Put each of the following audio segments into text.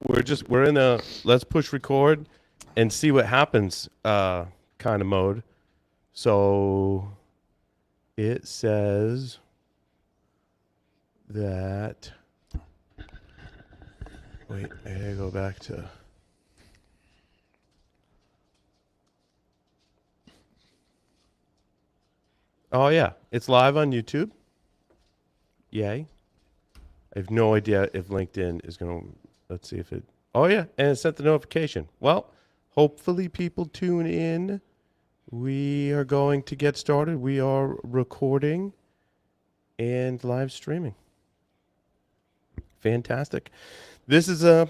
we're in a let's push record and see what happens kind of mode. So it says that. Wait, I gotta go back to. Oh yeah, it's live on YouTube. Yay! I have no idea if LinkedIn is gonna. Let's see if it. Oh yeah, and it sent the notification. Well, hopefully people tune in. We are going to get started. We are recording and live streaming. Fantastic. This is a,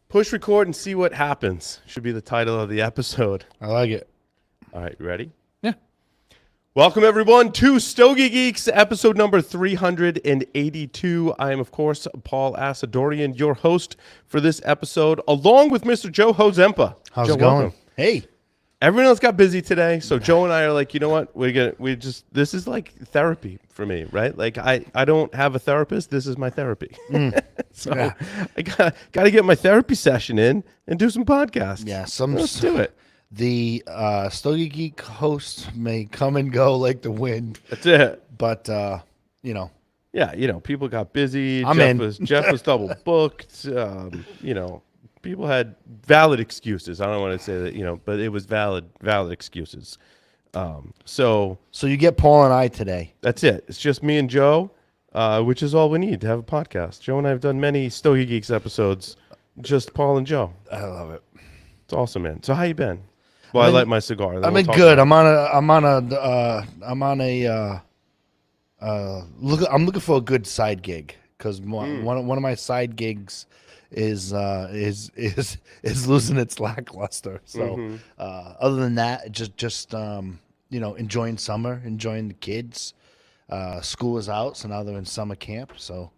push record and see what happens. Should be the title of the episode. I like it. All right, you ready? Yeah. Welcome, everyone, to Stogie Geeks, episode number 382. I am, of course, Paul Asadorian, your host for this episode, along with Mr. Joe Hozempa. How's Joe, it going? welcome. Hey. Everyone else got busy today, so Joe and I are like, you know what? This is like therapy for me, right? Like I don't have a therapist. This is my therapy. So yeah. I gotta get my therapy session in and do some podcasts. Yeah, let's do it. The Stogie Geek hosts may come and go like the wind. That's it. But Yeah, people got busy. I'm Jeff in. Jeff was double booked. People had valid excuses. I don't want to say that, but it was valid excuses. So you get Paul and I today. that's it. It's just me and Joe, which is all we need to have a podcast. Joe and I have done many Stogie Geeks episodes, just Paul and Joe. I love it. It's awesome, man. So how you been? Well, I light my cigar. I've been good. I'm looking for a good side gig because one of my side gigs is losing its lackluster. So other than that, just enjoying summer, enjoying the kids. School is out, so now they're in summer camp. So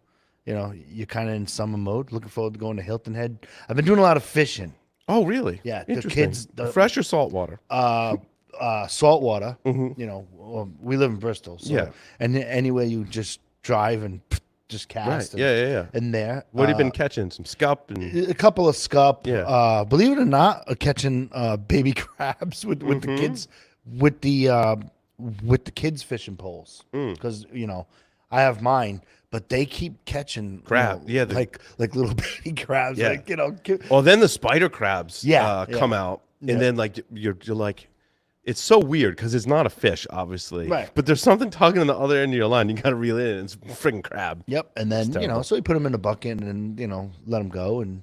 you're kind of in summer mode. Looking forward to going to Hilton Head. I've been doing a lot of fishing. Oh, really? Yeah, Interesting. the kids. Fresh or salt water? Salt water. We live in Bristol. So, Yeah. And anywhere you just drive and just cast. Right. Yeah. In there. What have you been catching? Some scup and A couple of scup. Yeah. Believe it or not, catching baby crabs with the kids with the kids fishing poles because I have mine. But they keep catching crab, like little baby crabs. Yeah. Well, then the spider crabs come out, and then you're like, it's so weird because it's not a fish, obviously. Right. But there's something tugging on the other end of your line. You got to reel it in. It's a freaking crab. Yep. And then so we put them in a bucket and let them go and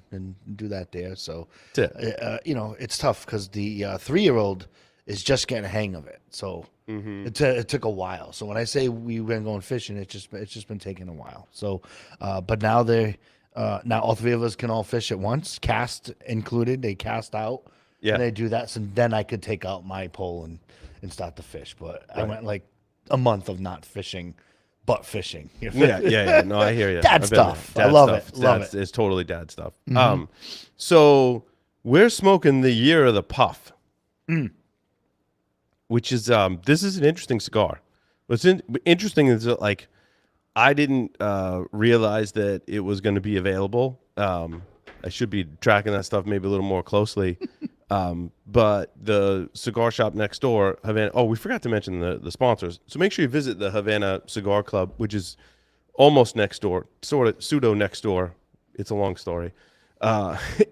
do that there. So that's it. It's tough because the 3-year-old is just getting a hang of it. So. It took a while. So when I say we've been going fishing, it's just been taking a while. So, but now now all three of us can all fish at once, cast included. They cast out, and they do that. So then I could take out my pole and start to fish. But I went like a month of not fishing, but fishing. Yeah. No, I hear you. Dad stuff. I love it. Love it. It's totally dad stuff. So we're smoking the Year of the Puff. Which is this is an interesting cigar. What's interesting is that I didn't realize that it was going to be available. I should be tracking that stuff maybe a little more closely. But the cigar shop next door, Havana. Oh, we forgot to mention the sponsors. So make sure you visit the Havana Cigar Club, which is almost next door, sort of pseudo next door. It's a long story.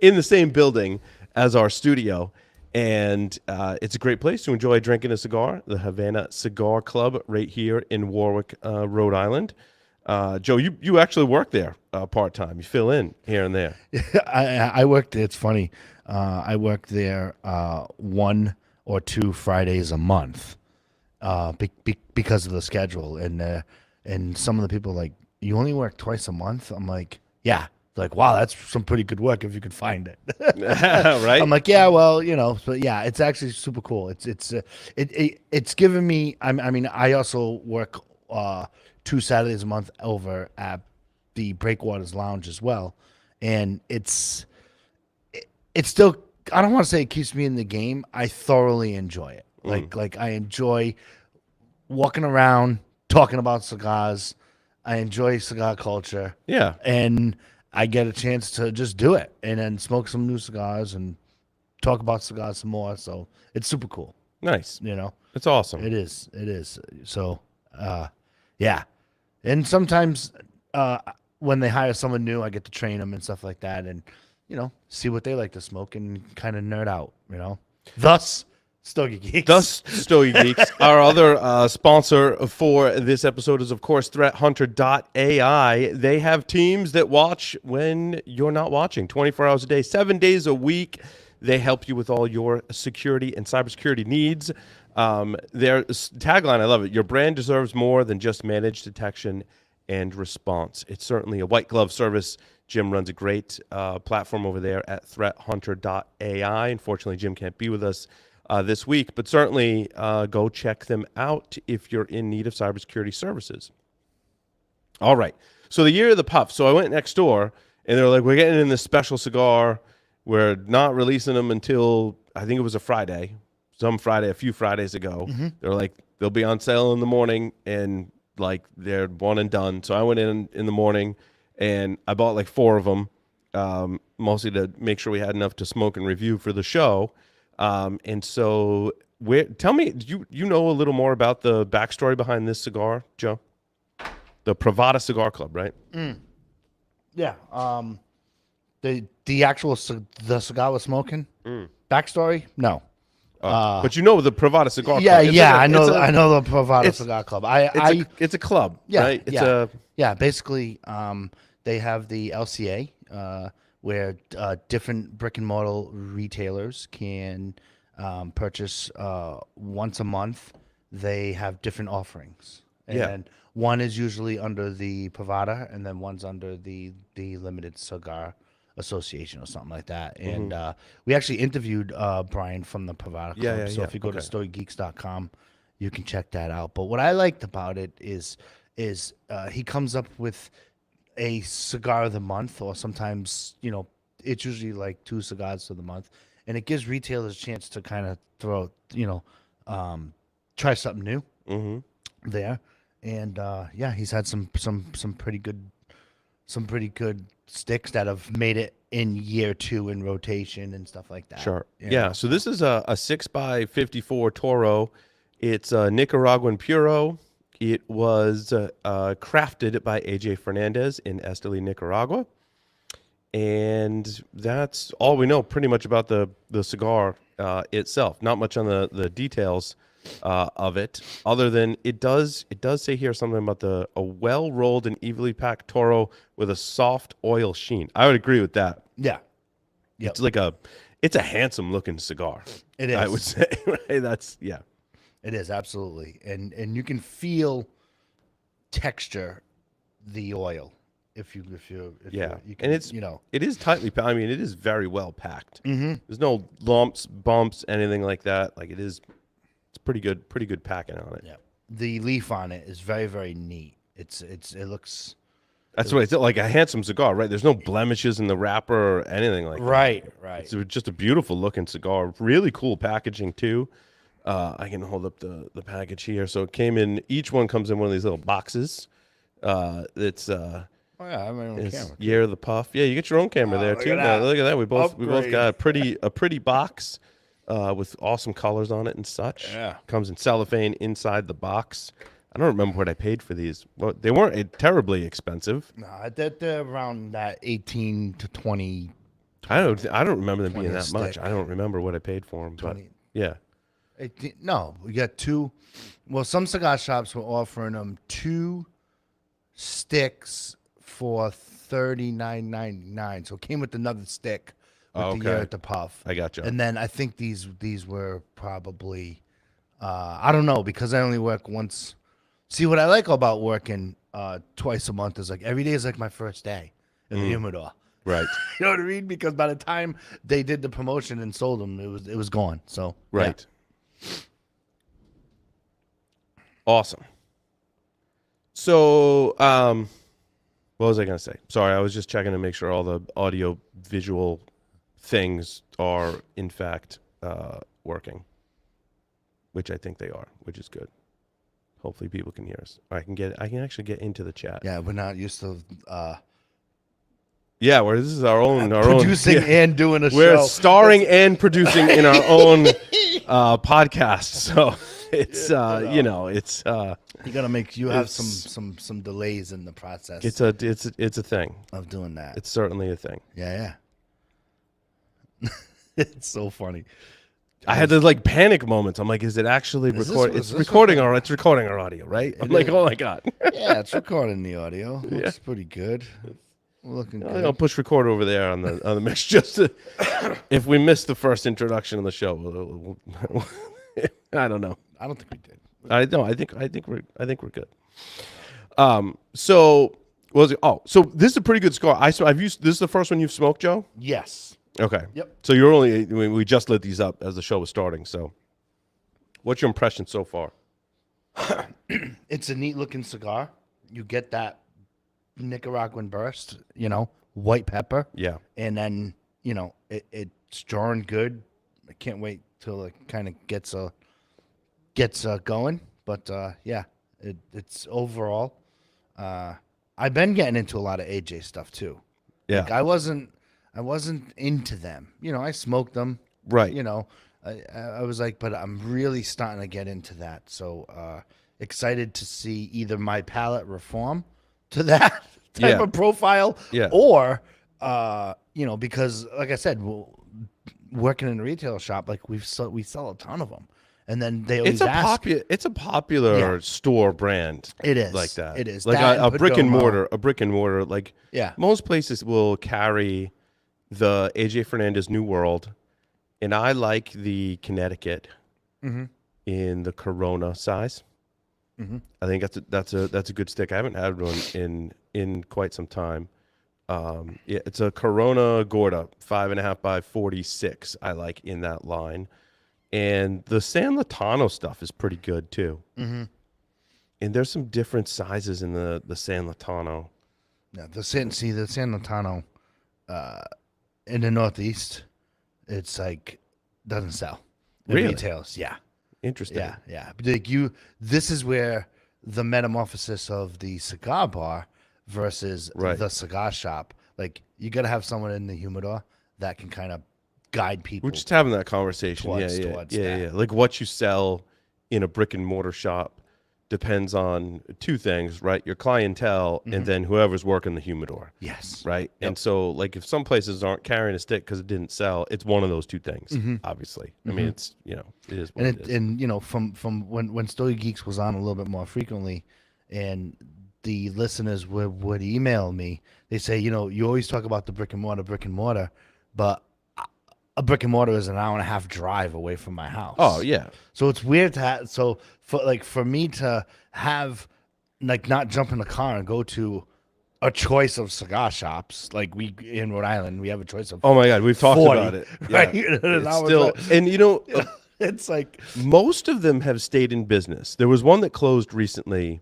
In the same building as our studio. And it's a great place to enjoy drinking a cigar, the Havana Cigar Club right here in Warwick, Rhode Island. Joe, you actually work there part-time. You fill in here and there. I worked there. It's funny. I work there 1 or 2 Fridays a month because of the schedule. And some of the people are like, you only work twice a month? I'm like, yeah. Like, wow, that's some pretty good work if you could find it. Right? I'm like, yeah, well, but yeah, it's actually super cool. It's given me. I also work 2 Saturdays a month over at the Breakwaters Lounge as well, and it's still. I don't want to say it keeps me in the game. I thoroughly enjoy it. Like I enjoy walking around talking about cigars. I enjoy cigar culture. Yeah. And I get a chance to just do it and then smoke some new cigars and talk about cigars some more. So it's super cool. Nice. You know, It's awesome. it is. It is. So, yeah. And sometimes when they hire someone new, I get to train them and stuff like that, and see what they like to smoke and kind of nerd out. Thus Stogie Geeks. Thus, Stogie Geeks. Our other sponsor for this episode is, of course, ThreatHunter.ai. They have teams that watch when you're not watching, 24 hours a day, 7 days a week. They help you with all your security and cybersecurity needs. Their tagline, I love it. Your brand deserves more than just managed detection and response. It's certainly a white glove service. Jim runs a great platform over there at ThreatHunter.ai. Unfortunately, Jim can't be with us this week, but certainly go check them out if you're in need of cybersecurity services. All right. So the year of the puff. So I went next door, and they're like, we're getting in this special cigar. We're not releasing them until, I think it was a Friday, a few Fridays ago. Mm-hmm. They're like, they'll be on sale in the morning, and like they're one and done. So I went in the morning, and I bought like 4 of them, mostly to make sure we had enough to smoke and review for the show. And so, tell me, do you know a little more about the backstory behind this cigar, Joe? The Pravada Cigar Club, right? Yeah. The actual the cigar was smoking. Backstory? No. But you know the Pravada Cigar Yeah, Club. I know the Pravada Cigar Club. It's a club, yeah, right? yeah. Basically, they have the LCA, where different brick and mortar retailers can purchase once a month. They have different offerings, and one is usually under the Pravada, and then one's under the Limited Cigar Association or something like that. And we actually interviewed Brian from the Pravada Club. So if you go to StogieGeeks.com, you can check that out. But what I liked about it is he comes up with a cigar of the month, or sometimes it's usually like 2 cigars of the month, and it gives retailers a chance to kind of throw try something new there. And he's had some pretty good sticks that have made it in year 2 in rotation and stuff like that. Sure. Yeah. So this is a 6x54 Toro. It's a Nicaraguan Puro. It was crafted by AJ Fernandez in Esteli, Nicaragua. And that's all we know pretty much about the cigar itself. Not much on the details of it, other than it does say here something about a well-rolled and evenly packed Toro with a soft oil sheen. I would agree with that. Yeah. Yep. It's a handsome looking cigar. It is. I would say, right? It is, absolutely. And you can feel texture the oil if you can, and it's it is tightly packed. I mean, it is very well packed. There's no lumps, bumps, anything like that. Like it's pretty good packing on it. Yeah. The leaf on it is very, very neat. It looks. That's what it's like, a handsome cigar, right? There's no blemishes in the wrapper or anything like that. Right. It's just a beautiful looking cigar. Really cool packaging too. I can hold up the package here. So each one comes in one of these little boxes. It's I have my own camera. Year of the Puff. Yeah, you get your own camera there too. Look at that. We both got a pretty box with awesome colors on it and such. Yeah. Comes in cellophane inside the box. I don't remember what I paid for these. Well, they weren't terribly expensive. No, they're around that 18 to 20. I don't remember them being that stick. much. I don't remember what I paid for them. 20. But yeah. No, we got 2. Well, some cigar shops were offering them 2 sticks for $39.99. So it came with another stick with the Year at the Puff. I got you. And then I think these were probably, I don't know, because I only work once. See, what I like about working twice a month is like every day is like my first day in the humidor. Right. You know what I mean? Because by the time they did the promotion and sold them, it was gone. So right. Yeah. Awesome. So, what was I going to say? Sorry, I was just checking to make sure all the audio visual things are in fact working, which I think they are, which is good. Hopefully people can hear us. I can actually get into the chat. Yeah, we're not used to Yeah, where this is our own producing yeah. and doing a We're show. starring and producing in our own podcast. So it's it's You gotta make you have it's- some delays in the process it's a thing. of doing that. It's certainly a thing. Yeah. It's so funny. I had those like panic moments. I'm like, is it actually recording? It's recording our audio, right? I'm like, oh my god. Yeah, it's recording the audio. Looks pretty good. Looking good. I'll push record over there on the mix just to, if we missed the first introduction of the show. I don't know. I don't think we did. I think we're good. So what was it? Oh, so this is a pretty good score. I've used this is the first one you've smoked, Joe? Yes. Okay. Yep. So you're only we just lit these up as the show was starting. So what's your impression so far? It's a neat looking cigar. You get that Nicaraguan burst, white pepper. Yeah. And then, it's jarring good. I can't wait till it kind of gets going. But yeah, it's overall. I've been getting into a lot of AJ stuff too. Yeah. Like I wasn't into them. I smoked them. Right. I was like, but I'm really starting to get into that. So excited to see either my palate reform to that type of profile, or because like I said, working in a retail shop, like we sell a ton of them, and then they always ask. It's a popular store brand. It is like that. It is like that a brick and Perdomo. mortar. A brick and mortar. Like Yeah. most places will carry the AJ Fernandez New World, and I like the Connecticut in the Corona size. I think that's a good stick. I haven't had one in quite some time. Yeah, it's a Corona Gorda 5.5 by 46. I like in that line, and the San Latano stuff is pretty good too. And there's some different sizes in the San Latano. Yeah, the San Latano in the Northeast, it's like doesn't sell. It Really? retails, yeah. Interesting. Yeah. But like this is where the metamorphosis of the cigar bar versus the cigar shop. Like you got to have someone in the humidor that can kind of guide people. We're just having that conversation. towards Yeah. Like what you sell in a brick and mortar shop depends on two things, right? Your clientele and then whoever's working the humidor. Yes. Right. Yep. And so like if some places aren't carrying a stick because it didn't sell, it's one of those two things, obviously. I mean, it's, it is what it is. And from when Stogie Geeks was on a little bit more frequently and the listeners would email me, they say, you always talk about the brick and mortar, but a brick and mortar is an hour and a half drive away from my house. Oh yeah. So it's weird to have. So for me to have not jump in the car and go to a choice of cigar shops, like we in Rhode Island, we have a choice of. Oh my God, we've talked 40, about it. right? Yeah. It's still, and it's like most of them have stayed in business. There was one that closed recently.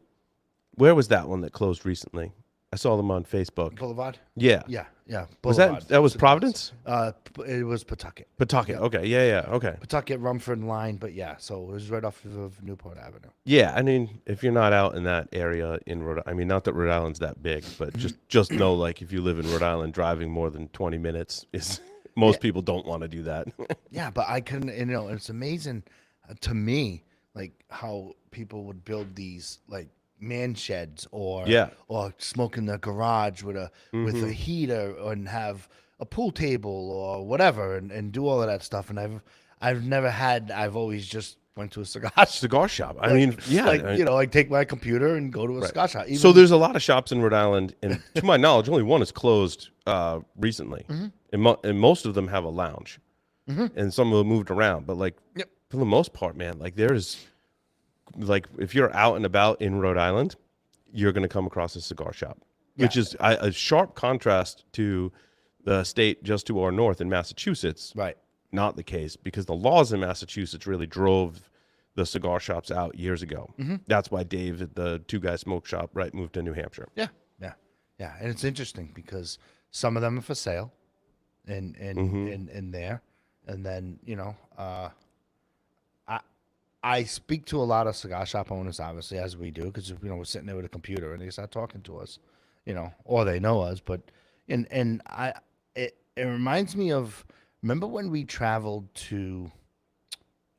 Where was that one that closed recently? I saw them on Facebook. Boulevard. Yeah. Was Boulevard. that was Providence? It was Pawtucket. Pawtucket. Yeah. Okay. Yeah. Okay. Pawtucket, Rumford line, but yeah, so it was right off of Newport Avenue. Yeah, I mean, if you're not out in that area in I mean, not that Rhode Island's that big, but just know, like, if you live in Rhode Island, driving more than 20 minutes is most people don't want to do that. Yeah, but I couldn't. It's amazing to me, like how people would build these like man sheds or smoke in the garage with a heater and have a pool table or whatever and do all of that stuff. And I've always just went to a cigar shop. I mean, yeah. I take my computer and go to a cigar shop. So there's a lot of shops in Rhode Island, and to my knowledge, only one is closed recently. And most of them have a lounge. And some of them moved around. But, like, for the most part, man, like, there's, like, if you're out and about in Rhode Island, you're going to come across a cigar shop, which is a sharp contrast to the state just to our north in Massachusetts. Right. Not the case, because the laws in Massachusetts really drove the cigar shops out years ago. That's why Dave at the Two Guys Smoke Shop moved to New Hampshire. Yeah. And it's interesting because some of them are for sale in there. And then, I speak to a lot of cigar shop owners, obviously, as we do, because we're sitting there with a computer and they start talking to us, or they know us. But And it reminds me of, remember when we traveled to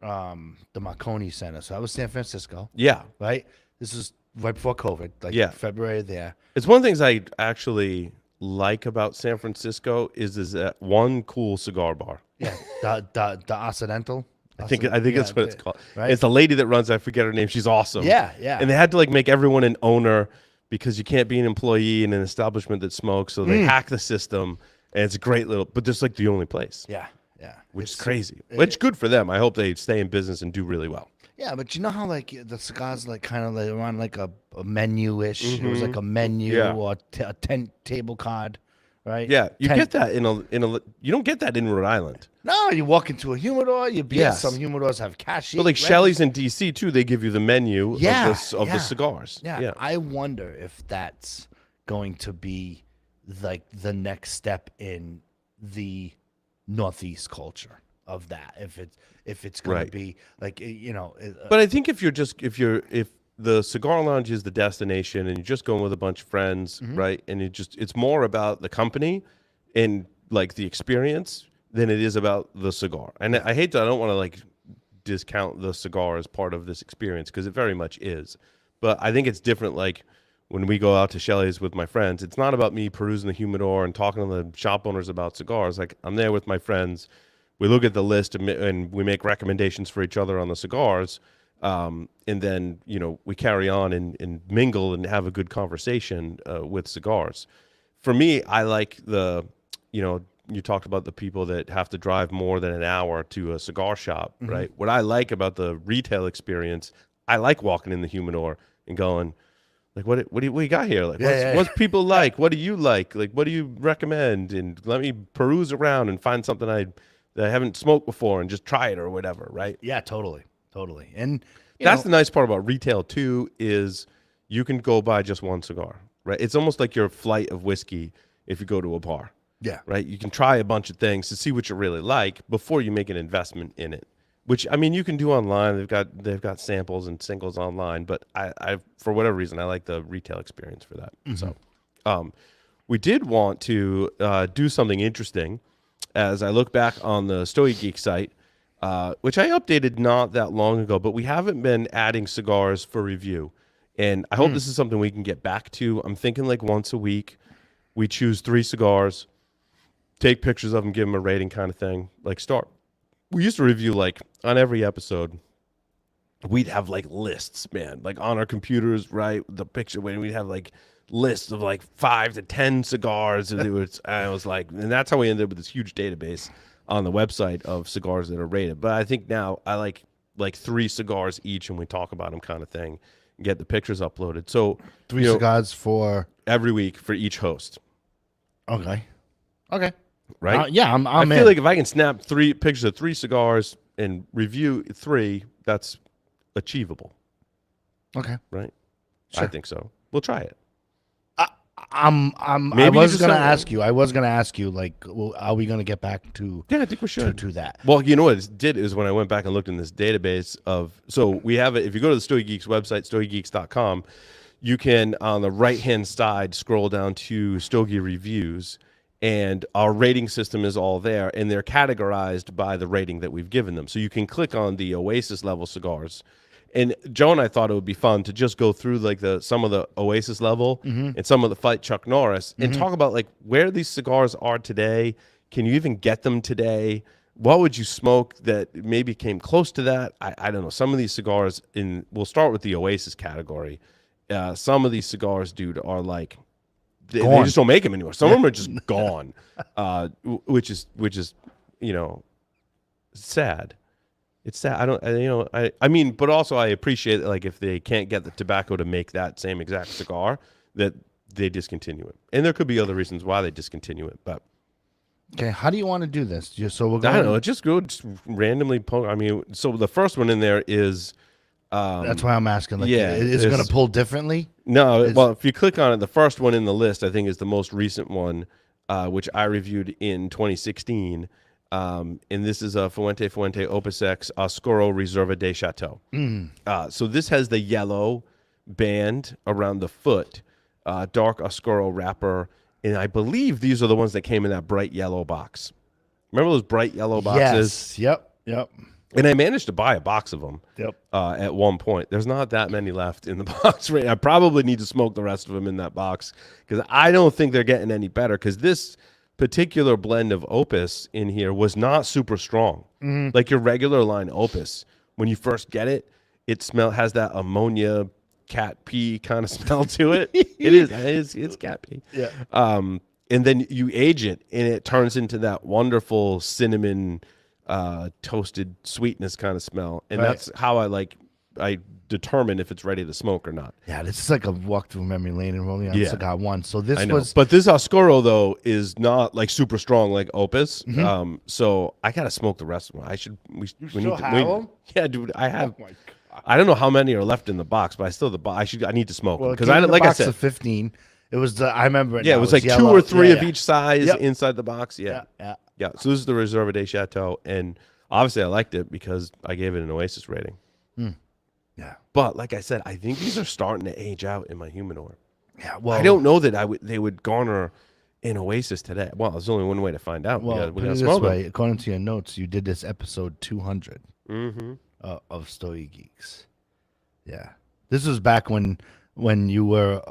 the Marconi Center? So I was San Francisco, Yeah. right? This is right before COVID, like Yeah. February there. It's one of the things I actually like about San Francisco is that one cool cigar bar. Yeah, the Occidental. I think that's what it's called. Right? It's the lady that runs. I forget her name. She's awesome. Yeah, yeah. And they had to like make everyone an owner because you can't be an employee in an establishment that smokes. So they hack the system, and it's a great little. But it's like the only place. Yeah, yeah. Which is crazy. Which good for them. I hope they stay in business and do really well. Yeah, but you know how like the cigars like kind of like on like a menu-ish. It was like a menu or a table card, right? Yeah, you get that in a you don't get that in Rhode Island. No, you walk into a humidor. Yes. Some humidors have cashier. But like Shelley's in DC too, they give you the menu of the cigars. Yeah, I wonder if that's going to be like the next step in the Northeast culture of that. If it's going to be like But I think if the cigar lounge is the destination and you're just going with a bunch of friends, right? And it's more about the company and like the experience than it is about the cigar. And I don't want to like discount the cigar as part of this experience because it very much is. But I think it's different. Like when we go out to Shelley's with my friends, it's not about me perusing the humidor and talking to the shop owners about cigars. Like I'm there with my friends. We look at the list and we make recommendations for each other on the cigars. And then, we carry on and mingle and have a good conversation with cigars. For me, I like you talked about the people that have to drive more than an hour to a cigar shop, right? What I like about the retail experience, I like walking in the humidor and going, like, what do you got here? Like, what's people like? What do you like? Like, what do you recommend? And let me peruse around and find something that I haven't smoked before and just try it or whatever, right? Yeah, totally. And that's the nice part about retail too, is you can go buy just one cigar, right? It's almost like your flight of whiskey if you go to a bar. Yeah. Right? You can try a bunch of things to see what you really like before you make an investment in it. Which, I mean, you can do online. They've got samples and singles online, but I for whatever reason I like the retail experience for that. So we did want to do something interesting as I look back on the Stogie Geeks site, which I updated not that long ago, but we haven't been adding cigars for review. And I hope this is something we can get back to. I'm thinking like once a week, we choose 3 cigars, take pictures of them, give them a rating kind of thing. Like we used to review like on every episode, we'd have like lists, man, like on our computers, right? The picture when we'd have like lists of like 5 to 10 cigars. And I was like, and that's how we ended up with this huge database on the website of cigars that are rated. But I think now I like 3 cigars each and we talk about them kind of thing and get the pictures uploaded. So 3 cigars for every week for each host. Okay. Right? Yeah, I feel like if I can snap 3 pictures of 3 cigars and review 3, that's achievable. Okay. Right? Sure. I think so. We'll try it. I was going to ask you, like, well, are we going to get back to? Yeah, I think we should to that. Well, you know what it did is when I went back and looked in this database so we have it. If you go to the Stogie Geeks website, stogiegeeks.com, you can on the right hand side scroll down to Stogie reviews, and our rating system is all there, and they're categorized by the rating that we've given them. So you can click on the Oasis level cigars. And Joe and I thought it would be fun to just go through like some of the Oasis level and some of the Fight Chuck Norris and talk about like where these cigars are today. Can you even get them today? What would you smoke that maybe came close to that? I don't know. Some of these cigars we'll start with the Oasis category. Some of these cigars, dude, are like they just don't make them anymore. Some of them are just gone, which is sad. It's sad. I mean, but also I appreciate that, like, if they can't get the tobacco to make that same exact cigar, that they discontinue it. And there could be other reasons why they discontinue it. But okay, how do you want to do this? So we're going. I don't know. Just randomly poke. I mean, so the first one in there is. That's why I'm asking. Like, yeah, is it going to pull differently? No. Well, if you click on it, the first one in the list, I think, is the most recent one, which I reviewed in 2016. And this is a Fuente Opus X Oscuro Reserva de Chateau. So this has the yellow band around the foot, dark Oscuro wrapper, and I believe these are the ones that came in that bright yellow box. Remember those bright yellow boxes? Yes. Yep. And I managed to buy a box of them. Yep. At one point. There's not that many left in the box right now. I probably need to smoke the rest of them in that box because I don't think they're getting any better, because this particular blend of Opus in here was not super strong. Like your regular line Opus, when you first get it, has that ammonia cat pee kind of smell to it. It's cat pee. Yeah. And then you age it and it turns into that wonderful cinnamon toasted sweetness kind of smell. And that's how I determine if it's ready to smoke or not. Yeah, this is like a walk through memory lane and rolling on cigar one. So this was, but this Oscuro though is not like super strong like Opus. So I gotta smoke the rest of them. We still have them? Yeah, dude, I have. Oh my God. I don't know how many are left in the box, but I need to smoke them because like I said, of 15. It was I remember. Yeah, it was like yellow. 2 or 3 of each size inside the box. Yeah. So this is the Reserve de Chateau, and obviously I liked it because I gave it an Oasis rating. Yeah. But like I said, I think these are starting to age out in my humidor. Yeah. Well, I don't know that they would garner an Oasis today. Well, there's only one way to find out. Well, we put it gotta this smoke way, them. according to your notes, you did this episode 200 of Stogie Geeks. Yeah. This was back when you were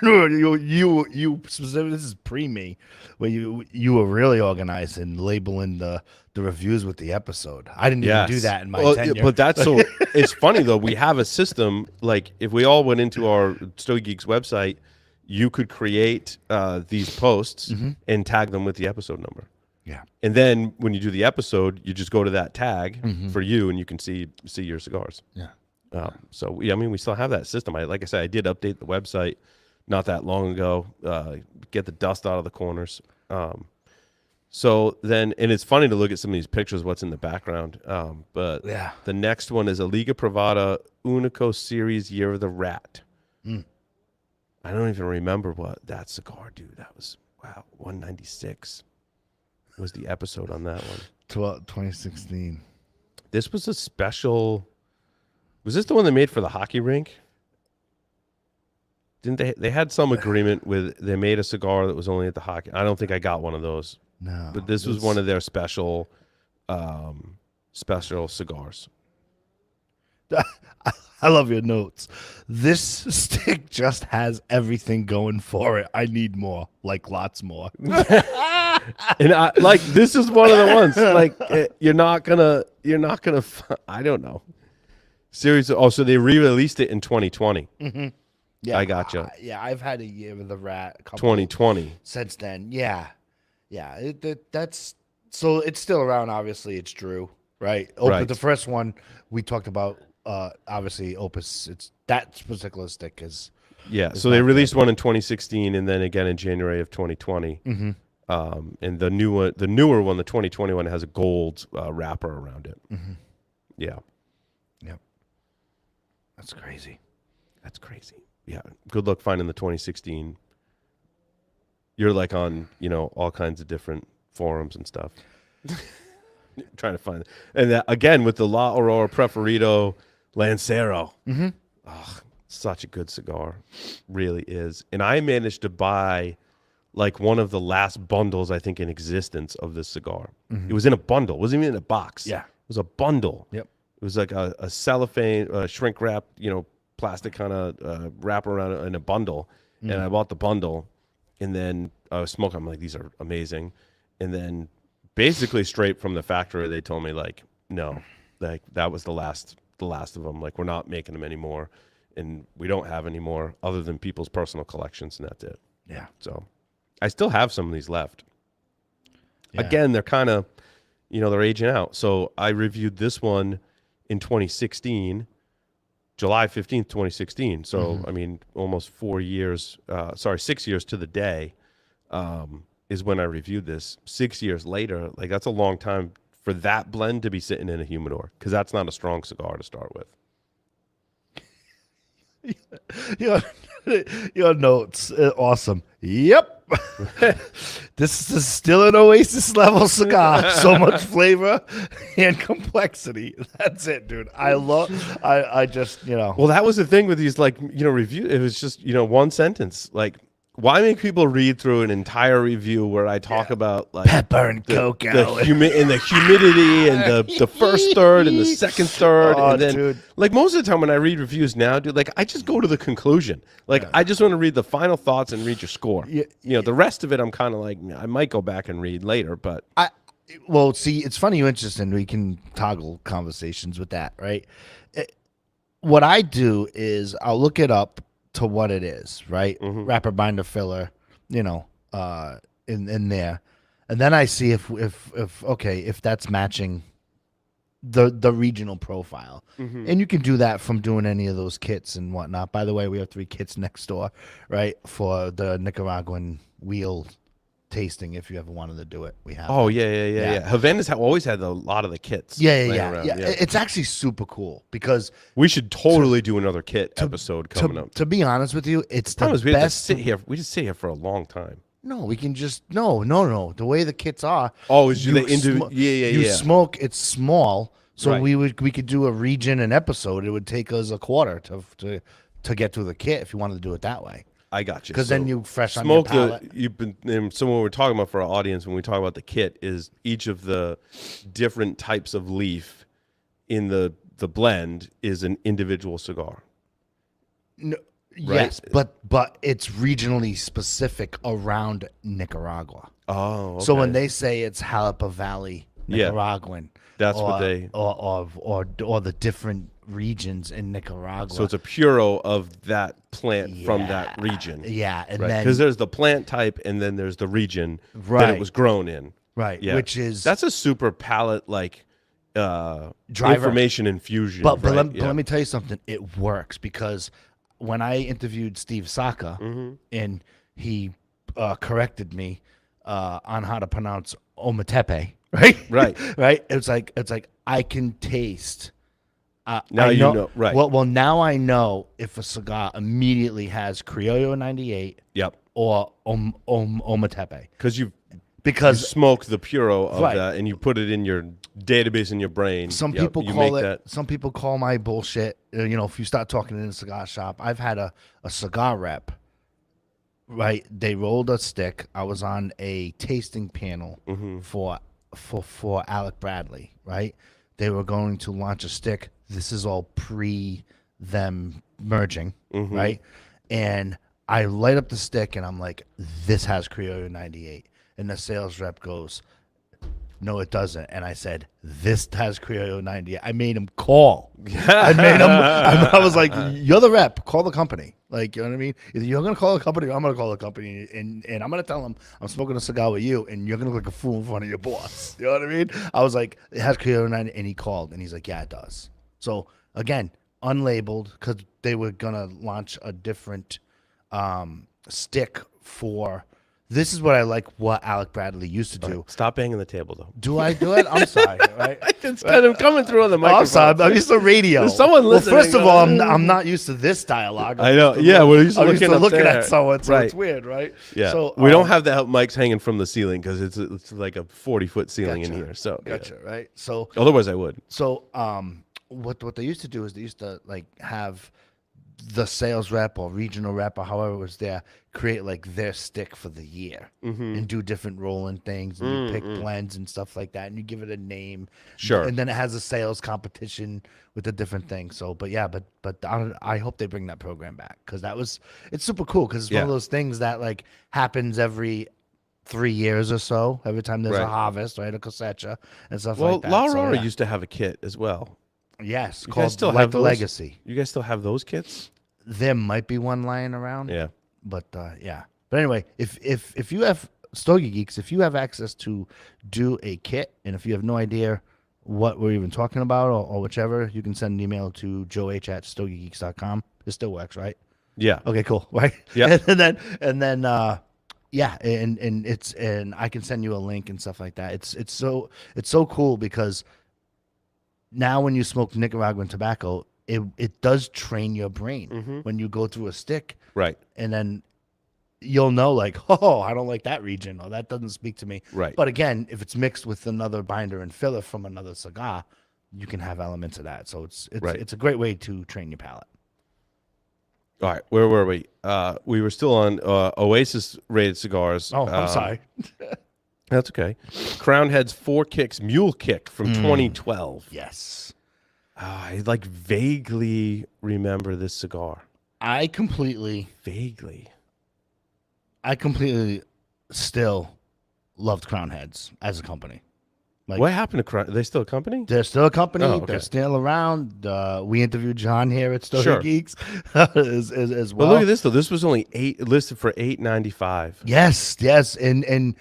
you specifically, this is pre-me, where you were really organized and labeling the reviews with the episode. I didn't even do that in my tenure. But that's so it's funny though. We have a system, like if we all went into our Stogie Geeks website, you could create these posts and tag them with the episode number. Yeah. And then when you do the episode, you just go to that tag for you and you can see your cigars. Yeah. So yeah, I mean, we still have that system. Like I said, I did update the website not that long ago, get the dust out of the corners. So then, and it's funny to look at some of these pictures, what's in the background. But the next one is a Liga Privada Unico Series Year of the Rat. I don't even remember what that cigar, dude. That was, 196 was the episode on that one. 2016. This was a special. Was this the one they made for the hockey rink? Didn't they had some agreement with, they made a cigar that was only at the hockey. I don't think I got one of those. No. But this was one of their special cigars. I love your notes. This stick just has everything going for it. I need more, like lots more. And this is one of the ones, like you're not gonna I don't know. Series. Oh, so they re-released it in 2020. Yeah, I gotcha. Yeah, I've had a Year with the Rat. 2020 since then. Yeah. That's so it's still around. Obviously, it's Drew, right? But the first one we talked about, obviously Opus. It's that particular stick is. Yeah. So they released one in 2016, and then again in January of 2020. And the newer one, the 2020 one, has a gold wrapper around it. Yeah. Yep. That's crazy. Yeah. Good luck finding the 2016. You're like on, all kinds of different forums and stuff. Trying to find it. And that, again, with the La Aurora Preferido Lancero. Oh, such a good cigar. Really is. And I managed to buy like one of the last bundles, I think, in existence of this cigar. It was in a bundle. It wasn't even in a box. Yeah. It was a bundle. Yep. It was like a cellophane, shrink wrap, plastic kind of wrap around it in a bundle. And I bought the bundle, and then I was smoking. I'm like, these are amazing. And then basically straight from the factory, they told me like, no, like that was the last of them. Like, we're not making them anymore, and we don't have any more other than people's personal collections, and that's it. Yeah. So I still have some of these left. Yeah. Again, they're kind of, they're aging out. So I reviewed this one in 2016, July 15th, 2016. So, I mean, almost 6 years to the day is when I reviewed this. 6 years later, like that's a long time for that blend to be sitting in a humidor, because that's not a strong cigar to start with. Your notes, awesome. Yep. This is still an Oasis level cigar. So much flavor and complexity. That's it, dude. I just, Well, that was the thing with these, like, review. It was just, one sentence. Like, why make people read through an entire review where I talk about like Pepper and cocoa. and the humidity and the first third and the second third, Oh, and then dude. like most of the time when I read reviews now, dude, like I just go to the conclusion. Like I just want to read the final thoughts and read your score. Yeah, The rest of it I'm kind of like I might go back and read later, but Well, see, it's funny you're interested, and we can toggle conversations with that, right? What I do is I'll look it up to what it is, right? Wrapper, binder, filler, in there, and then I see if that's matching the regional profile, and you can do that from doing any of those kits and whatnot. By the way, we have 3 kits next door, right, for the Nicaraguan wheel tasting. If you ever wanted to do it, we have. oh yeah. Havanas always had a lot of the kits. laying around, Yeah. It's actually super cool because We should totally do another kit episode coming up. to be honest with you, it's the The problem is we have to best. sit here. We just sit here for a long time. No, we can just no. The way the kits are. Oh, is the individual? You Yeah. smoke. It's small, so Right. we could do a region an episode. It would take us a quarter to get through the kit if you wanted to do it that way. I got you. Because then you fresh on your smoke palate. you've been. And so what we're talking about for our audience when we talk about the kit is each of the different types of leaf in the blend is an individual cigar. No, yes, but it's regionally specific around Nicaragua. Oh, okay. So when they say it's Jalapa Valley Yeah. Nicaraguan, That's what they- or the different regions in Nicaragua. So it's a puro of that plant from that region. Yeah, and Right. then Because there's the plant type and then there's the region that Right. it was grown in. right, Yeah. which is That's a super palate Driver. information infusion. But right? let me tell you something. It works because when I interviewed Steve Saka and he corrected me on how to pronounce Ometepe, right? Right. right. It's like I can taste. Now I you know, right. Well, now I know if a cigar immediately has Criollo 98 Yep. or Ometepe Because you because smoke the puro of Right. that and you put it in your database in your brain. some Yep, people you call make it. that. Some people call my bullshit. If you start talking in a cigar shop, I've had a cigar rep. Right, they rolled a stick. I was on a tasting panel for Alec Bradley. Right, they were going to launch a stick. This is all pre them merging. Right, and I light up the stick and I'm like, this has Criollo 98, and the sales rep goes, no, it doesn't. And I said, this has Criollo 98. I made him call. I made him. I was like, you're the rep. Call the company. Like, you know what I mean? Either you're going to call the company or I'm going to call the company. And I'm going to tell them I'm smoking a cigar with you and you're going to look like a fool in front of your boss. You know what I mean? I was like, it has Criollo 98. And he called and he's like, yeah, it does. So, again, unlabeled because they were going to launch a different stick for. This is what I like. What Alec Bradley used to do. Stop banging the table, though. Do I do it? I'm sorry. Right? Instead of coming through on the Oh, microphone. I'm sorry. I'm used to radio. There's someone listening Well, first of all, going, I'm not used to this dialogue. I know. Yeah, we're used to I'm used looking to up looking there. at someone, so Right. it's weird, right? Yeah. So we don't have the mics hanging from the ceiling because it's like a 40-foot ceiling in Gotcha. here. So yeah. Gotcha. Right. So Otherwise, I would. what they used to do is they used to like have the sales rep or regional rep or however it was there create like their stick for the year and do different rolling things and you pick blends and stuff like that and you give it a name. Sure. And then it has a sales competition with the different things. So, but I hope they bring that program back because it's super cool because it's one of those things that like happens every 3 years or so. Every time there's a Right. harvest, right, a cosecha and stuff Well, like that. La So, Aurora yeah. used to have a kit as well. Yes, You guys called still Like have the those? Legacy. You guys still have those kits? There might be one lying around. Yeah. But yeah. But anyway, if you have Stogie Geeks, if you have access to do a kit, and if you have no idea what we're even talking about or whichever, you can send an email to joeh@stogiegeeks.com. It still works, right? Yeah. Okay, cool. Right? Yeah. and then yeah, and I can send you a link and stuff like that. It's so cool because now when you smoke Nicaraguan tobacco, it does train your brain when you go through a stick. Right. And then you'll know like, oh, I don't like that region or that doesn't speak to me. Right. But again, if it's mixed with another binder and filler from another cigar, you can have elements of that. So it's Right. it's a great way to train your palate. All right, where were we? We were still on Oasis rated cigars. Oh, I'm sorry. That's okay. Crown Head's 4 Kicks Mule Kick from 2012. Yes. I like vaguely remember this cigar. I completely still loved Crown Heads as a company. Like, What happened to Crown? Are they still a company? they're still a company. Oh, okay. They're still around. We interviewed John here at Stogie Sure. Geeks as well. But look at this though. This was only listed for $8.95. Yes, and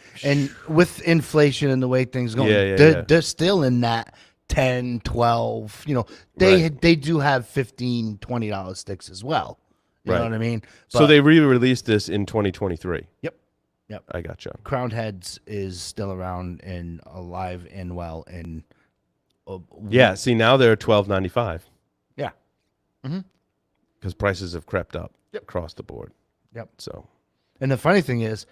with inflation and the way things going, they're still in that 10, 12. You know, they do have $15, $20 sticks as well. You know what I mean? So But- they re-released this in 2023. Yep. I gotcha. Crown Heads is still around and alive and well and Yeah. See, now they're $12.95 yeah. because prices have crept up across the board. Yep. So And the funny thing is,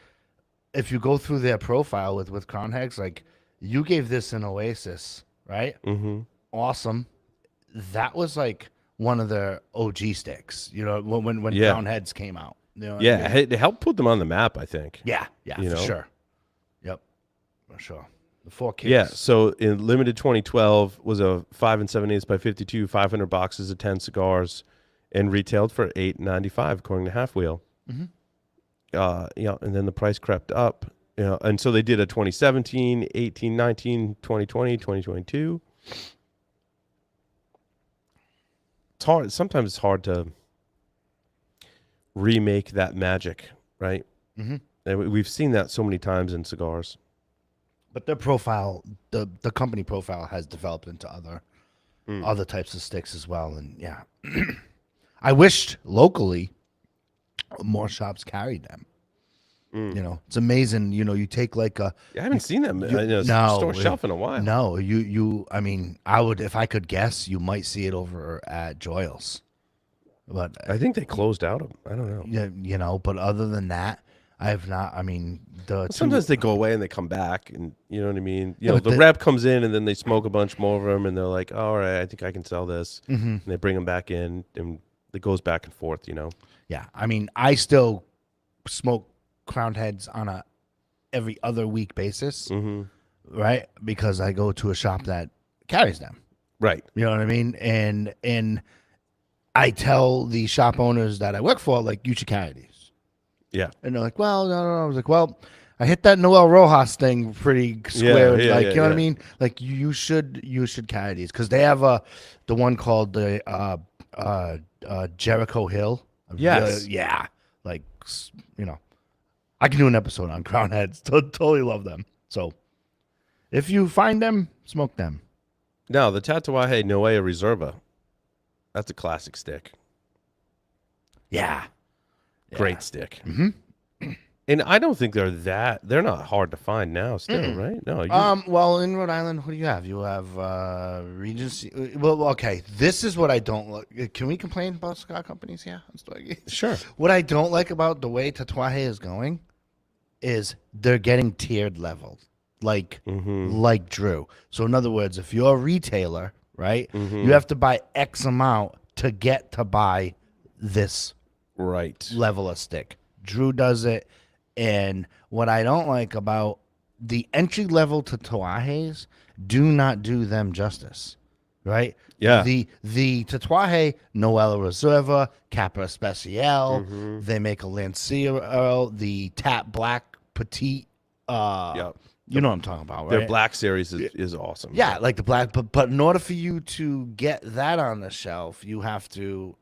if you go through their profile with Crown Heads, like you gave this an Oasis, right? mm-hmm. Awesome. That was like one of their OG sticks, you know, when Yeah. Crown Heads came out. You know what I Yeah, mean? it helped put them on the map, I think. Yeah, You for know? sure. Yep, for sure. The 4 Kicks. Yeah, so in limited 2012 was a 5 7/8 by 52, 500 boxes of 10 cigars, and retailed for $8.95 according to Half Wheel. Mm-hmm. And then the price crept up. And so they did a 2017, 18, 19, 2020, 2022. It's hard. Sometimes it's hard to remake that magic, right? Mm-hmm. And we've seen that so many times in cigars. But their profile, the company profile, has developed into other types of sticks as well. And yeah, I wished locally more shops carried them. You know, it's amazing. You know, you take like a I haven't seen them in a no, store shelf in a while. No, I mean, I would, if I could guess, you might see it over at Joyle's. But I think they closed out of them. I don't know. yeah, you know, but other than that, I have not. I mean, Sometimes they go away and they come back, and you know what I mean. You Yeah, know, but the rep comes in and then they smoke a bunch more of them, and they're like, "All right, I think I can sell this," and they bring them back in, and it goes back and forth. You know. yeah, I mean, I still smoke Crown Heads on a every other week basis, right? Because I go to a shop that carries them. Right. You know what I mean? And I tell the shop owners that I work for, like, you should carry these. Yeah. And they're like, well, no. I was like, well, I hit that Noel Rojas thing pretty square. Yeah, you know what I mean? Like, you should carry these because they have the one called the Jericho Hill. Yes. Yeah. Like, you know, I can do an episode on Crown Heads. Totally love them. So if you find them, smoke them. Now the Tatuaje Noea Reserva, that's a classic stick. Yeah. Great stick. And I don't think they're not hard to find now still, right? No. Well, in Rhode Island, what do you have? You have Regency. Well, okay. This is what I don't like. Can we complain about cigar companies here? Sure. What I don't like about the way Tatuaje is going is they're getting tiered leveled, like Drew. So in other words, if you're a retailer, right, you have to buy X amount to get to buy this Right. level of stick. Drew does it. And what I don't like about the entry level Tatuajes, do not do them justice, right? Yeah. The Tatuaje Noella Reserva, Capra Especial, they make a Lancero, the Tap Black Petite. You know what I'm talking about, right? Their Black Series is awesome. Yeah, like the black. But in order for you to get that on the shelf, you have to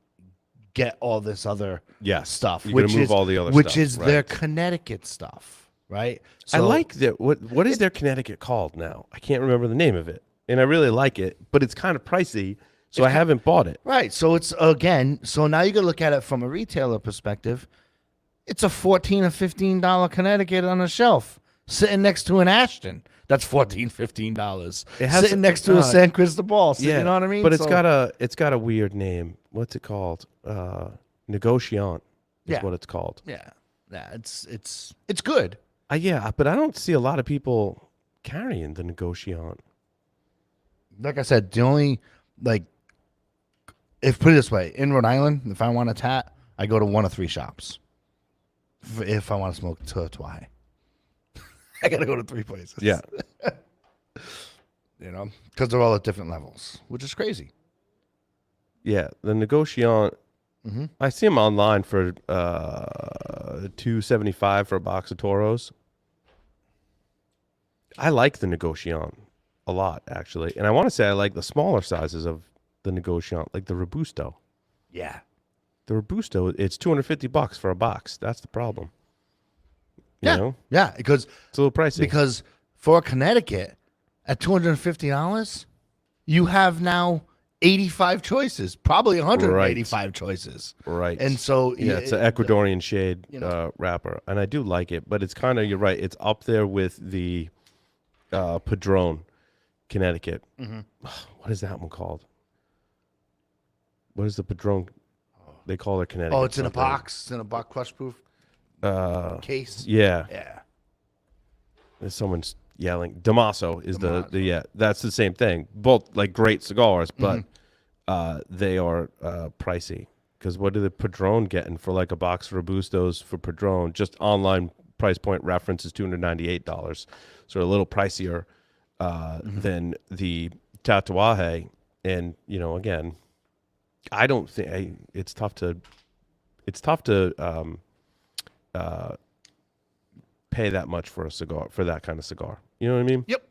get all this other stuff, You gotta move all the other which stuff, is their Connecticut stuff, right? I like that. What is their Connecticut called now? I can't remember the name of it, and I really like it, but it's kind of pricey, so I haven't bought it. Right. So it's so now you got to look at it from a retailer perspective. It's a $14 or $15 Connecticut on the shelf, sitting next to an Ashton. That's $14, $15. Sitting next to a San Cristobal. You know what I mean? But it's got a weird name. What's it called? Negotiant is what it's called. Yeah. It's good. But I don't see a lot of people carrying the Negotiant. Like I said, the only, like, if put it this way, in Rhode Island, if I want a tat, I go to one of three shops if I want to smoke Tatuaje. I got to go to three places. Yeah. You know, because they're all at different levels, which is crazy. Yeah, the Negociant. I see them online for $2.75 for a box of Toros. I like the Negociant a lot, actually, and I want to say I like the smaller sizes of the Negociant, like the Robusto. Yeah. The Robusto, it's $250 for a box. That's the problem. You know? Yeah, because It's a little pricey. Because for Connecticut, at $250, you have now 85 choices, probably 185 choices. Right. And so yeah, it's an Ecuadorian shade wrapper, and I do like it, but it's kind of, you're right, it's up there with the Padron, Connecticut. What is that one called? What is the Padron? They call it Connecticut. Oh, it's in a something. box. It's in a box crush proof case. Yeah. Yeah. There's someone's yelling. Damaso is the yeah. That's the same thing. Both like great cigars, but they are pricey. Because what are the Padron getting for like a box of Robustos for Padron? Just online price point reference is $298. So a little pricier than the Tatuaje. And again, I don't think it's tough to pay that much for a cigar, for that kind of cigar. You know what I mean? Yep.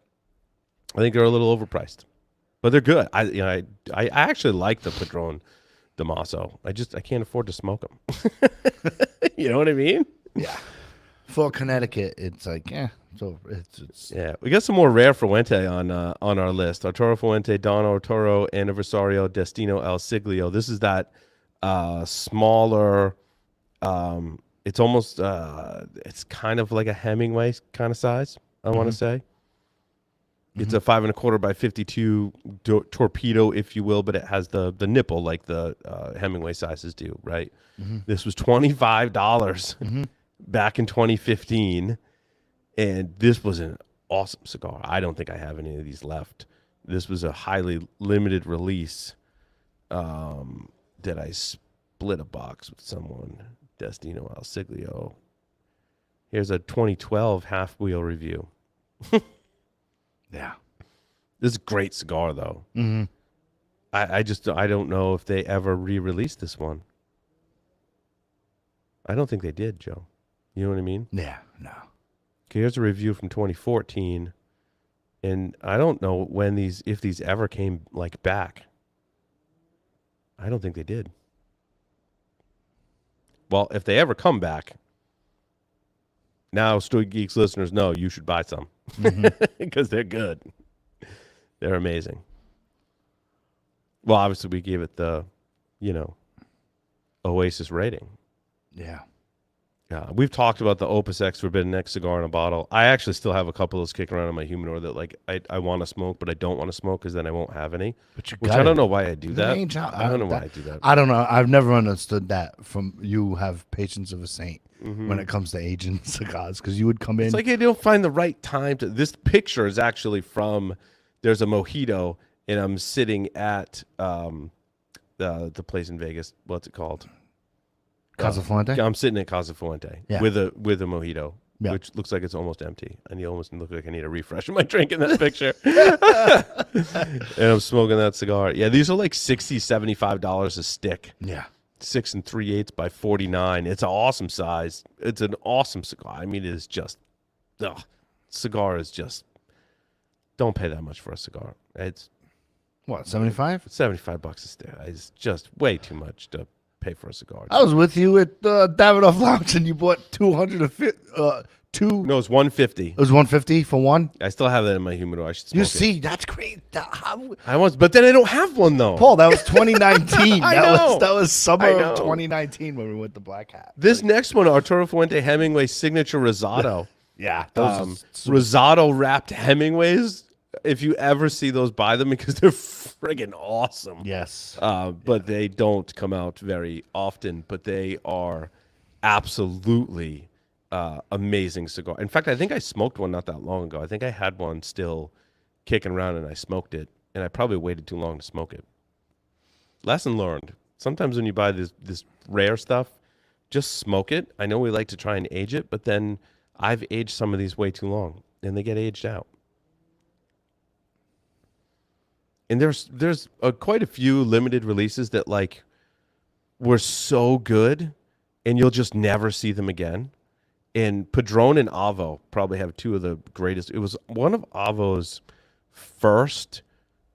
I think they're a little overpriced, but they're good. I actually like the Padron Damaso. I can't afford to smoke them. You know what I mean? Yeah. For Connecticut, it's like, so it's Yeah, we got some more rare Fuente on our list. Arturo Fuente, Don Arturo Anniversario Destino El Siglio. This is that smaller. It's almost it's kind of like a Hemingway kind of size. I want to say. It's a 5 1/4 by 52 torpedo, if you will, but it has the nipple like the Hemingway sizes do. Right. This was $25 back in 2015. And this was an awesome cigar. I don't think I have any of these left. This was a highly limited release that I split a box with someone. Destino El Siglio. Here's a 2012 half wheel review. Yeah. This is a great cigar, though. I don't know if they ever re-released this one. I don't think they did, Joe. You know what I mean? Yeah. No. Okay, here's a review from 2014, and I don't know if these ever came like back. I don't think they did. Well, if they ever come back, now Stogie Geeks listeners know you should buy some because they're good. They're amazing. Well, obviously we gave it the, Oasis rating. Yeah. We've talked about the Opus X Forbidden X cigar in a bottle. I actually still have a couple of those kicking around in my humidor that like I want to smoke, but I don't want to smoke because then I won't have any. But which I don't know why I do that. I don't know why I do that. I don't know. I've never understood that. From you have patience of a saint when it comes to aging cigars, because you would come in. It's like you don't find the right time to. This picture is actually from. There's a mojito, and I'm sitting at the place in Vegas. What's it called? Casa Fuente? I'm sitting at Casa Fuente with a mojito, which looks like it's almost empty. And you almost look like I need a refresh in my drink in that picture. And I'm smoking that cigar. Yeah, these are like $60, $75 a stick. Yeah. 6 3/8 by 49. It's an awesome size. It's an awesome cigar. I mean, it is just, cigar is just, don't pay that much for a cigar. It's what, 75? $75 a stick. It's just way too much to pay for a cigar. I was with you at Davidoff Lounge and you bought 250. No, it's $150. It was $150 for one. I still have that in my humidor. I should smoke You it. see, that's great. I was, but then I don't have one though. Paul, that was 2019. I know. That was summer I know. of 2019 when we went to Black Hat. This next one, Arturo Fuente Hemingway Signature Rosado. Yeah, Rosado wrapped Hemingways. If you ever see those, buy them because they're friggin' awesome. Yes. But they don't come out very often. But they are absolutely amazing cigar. In fact, I think I smoked one not that long ago. I think I had one still kicking around and I smoked it. And I probably waited too long to smoke it. Lesson learned. Sometimes when you buy this rare stuff, just smoke it. I know we like to try and age it, but then I've aged some of these way too long, and they get aged out. And there's quite a few limited releases that like were so good, and you'll just never see them again. And Padron and Avo probably have two of the greatest. It was one of Avo's first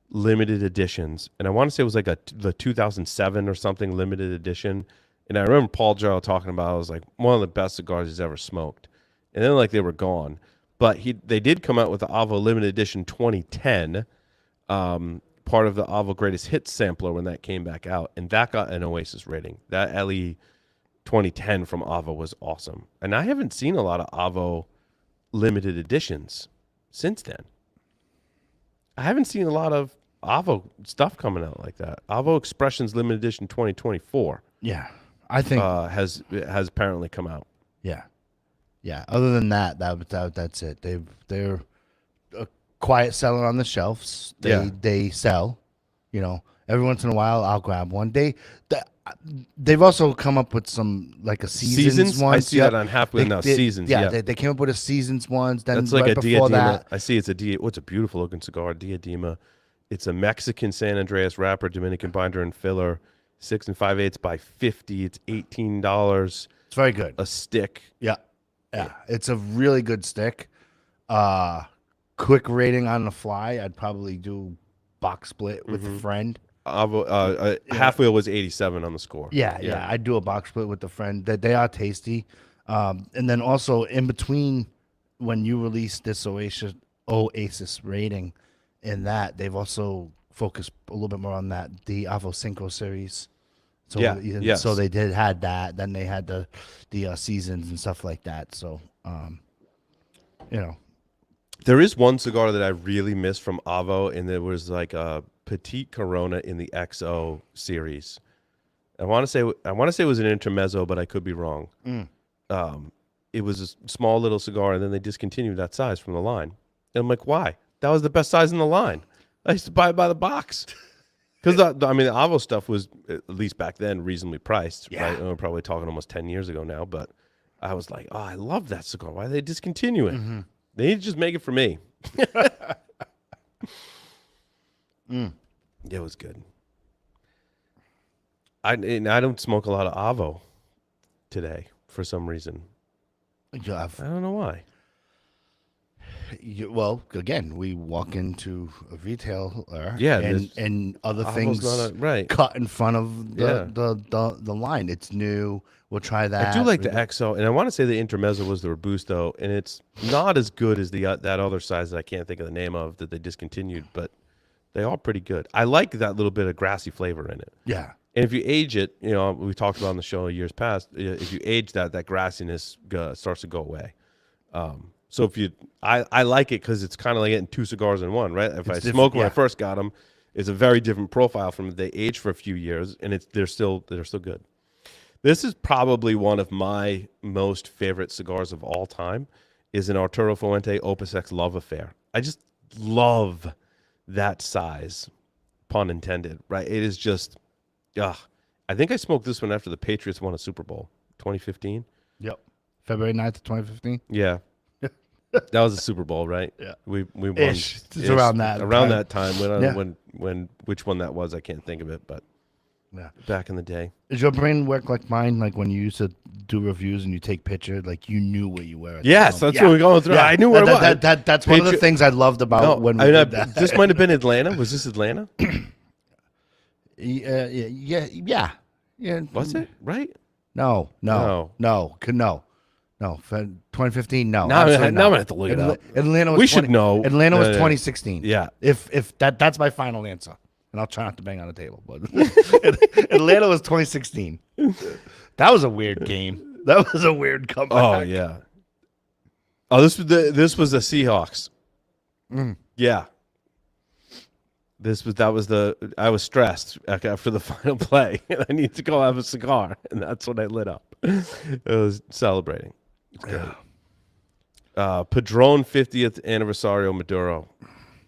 limited editions, and I want to say it was like the 2007 or something limited edition. And I remember Paul Jarrell talking about it was like one of the best cigars he's ever smoked. And then like they were gone, but they did come out with the Avo limited edition 2010. Part of the Avo Greatest Hits sampler when that came back out, and that got an Oasis rating. That LE 2010 from Avo was awesome, and I haven't seen a lot of Avo limited editions since then. I haven't seen a lot of Avo stuff coming out like that. Avo Expressions limited edition 2024. Yeah, I think has apparently come out. Yeah. Other than that's it. They're a quiet seller on the shelves. They sell. You know, every once in a while I'll grab one. They've also come up with some like a seasons one. I see that on Halfway now. Seasons. Yeah, they came up with a seasons ones. Then that's like right a before Diadema. that, I see it's a what's a beautiful looking cigar, Diadema. It's a Mexican San Andreas wrapper, Dominican binder and filler, 6 5/8 by 50. It's $18. It's very good. A stick. Yeah. It's a really good stick. Quick rating on the fly. I'd probably do box split with a friend. Half wheel was 87 on the score. Yeah. I'd do a box split with a friend. They are tasty. And then also in between when you release this Oasis rating and that, they've also focused a little bit more on that, the Avo Cinco series. So yes. So they had that. Then they had the seasons and stuff like that. So, you know. There is one cigar that I really miss from Avo, and there was like a Petite Corona in the XO series. I want to say it was an intermezzo, but I could be wrong. It was a small little cigar, and then they discontinued that size from the line. And I'm like, why? That was the best size in the line. I used to buy it by the box. Because, the Avo stuff was, at least back then, reasonably priced. Yeah. Right? We're probably talking almost 10 years ago now, but I was like, oh, I love that cigar. Why did they discontinue it? Mm-hmm. They need to just make it for me. It was good. I don't smoke a lot of Avo today for some reason. I don't know why. Well, again, we walk into a retailer, and other Avo's things cut in front of the line. It's new. We'll try that. I do like the XO, and I want to say the Intermezzo was the Robusto, and it's not as good as that other size that I can't think of the name of that they discontinued, but they are pretty good. I like that little bit of grassy flavor in it. Yeah. And if you age it, we talked about on the show years past, if you age that grassiness starts to go away. So I like it because it's kind of like getting two cigars in one, right? If I smoke when I first got them, it's a very different profile from they age for a few years, and they're still good. This is probably one of my most favorite cigars of all time. Is an Arturo Fuente Opus X Love Affair. I just love that size, pun intended, right? It is just, I think I smoked this one after the Patriots won a Super Bowl, 2015. Yep, February 9th, 2015. Yeah. That was a Super Bowl, right? Yeah, we won. It's around that time. When which one that was, I can't think of it, but back in the day. Does your brain work like mine? Like when you used to do reviews and you take pictures, like you knew where you were. Yes, that's what we're going through. Yeah. I knew where it was. That's one of the things I loved about when we did that. This might have been Atlanta. Was this Atlanta? Yeah. Was it right? No. 2015. No. Now I'm gonna have to look it up. Atlanta was. We should know. Atlanta was 2016. Yeah. If that's my final answer, and I'll try not to bang on the table, but Atlanta was 2016. That was a weird game. That was a weird comeback. Oh yeah. Oh, this was the Seahawks. Yeah. I was stressed after the final play, and I need to go have a cigar, and that's when I lit up. It was celebrating. It's great. Padron 50th Anniversario Maduro.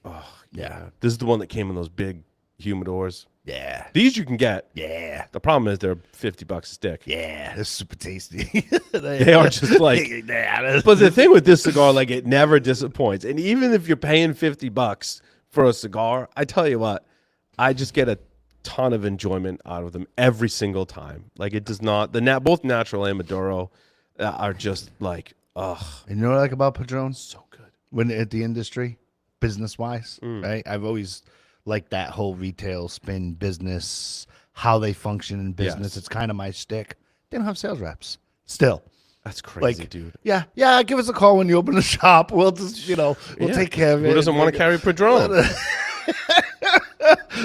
Oh, yeah. This is the one that came in those big humidors Yeah. These you can get. Yeah. The problem is they're $50 a stick. Yeah. They're super tasty. They are just like. But the thing with this cigar, like, it never disappoints. And even if you're paying $50 for a cigar, I tell you what, I just get a ton of enjoyment out of them every single time. Like, it does not. Both natural and Maduro are just like, ugh. And you know what I like about Padron? So good. When at the industry, business wise, right? I've always liked that whole retail spin business, how they function in business. Yes. It's kind of my shtick. They don't have sales reps still. That's crazy, Like, dude. Yeah. Give us a call when you open the shop. We'll just, we'll take care of it. Who doesn't want to carry Padron?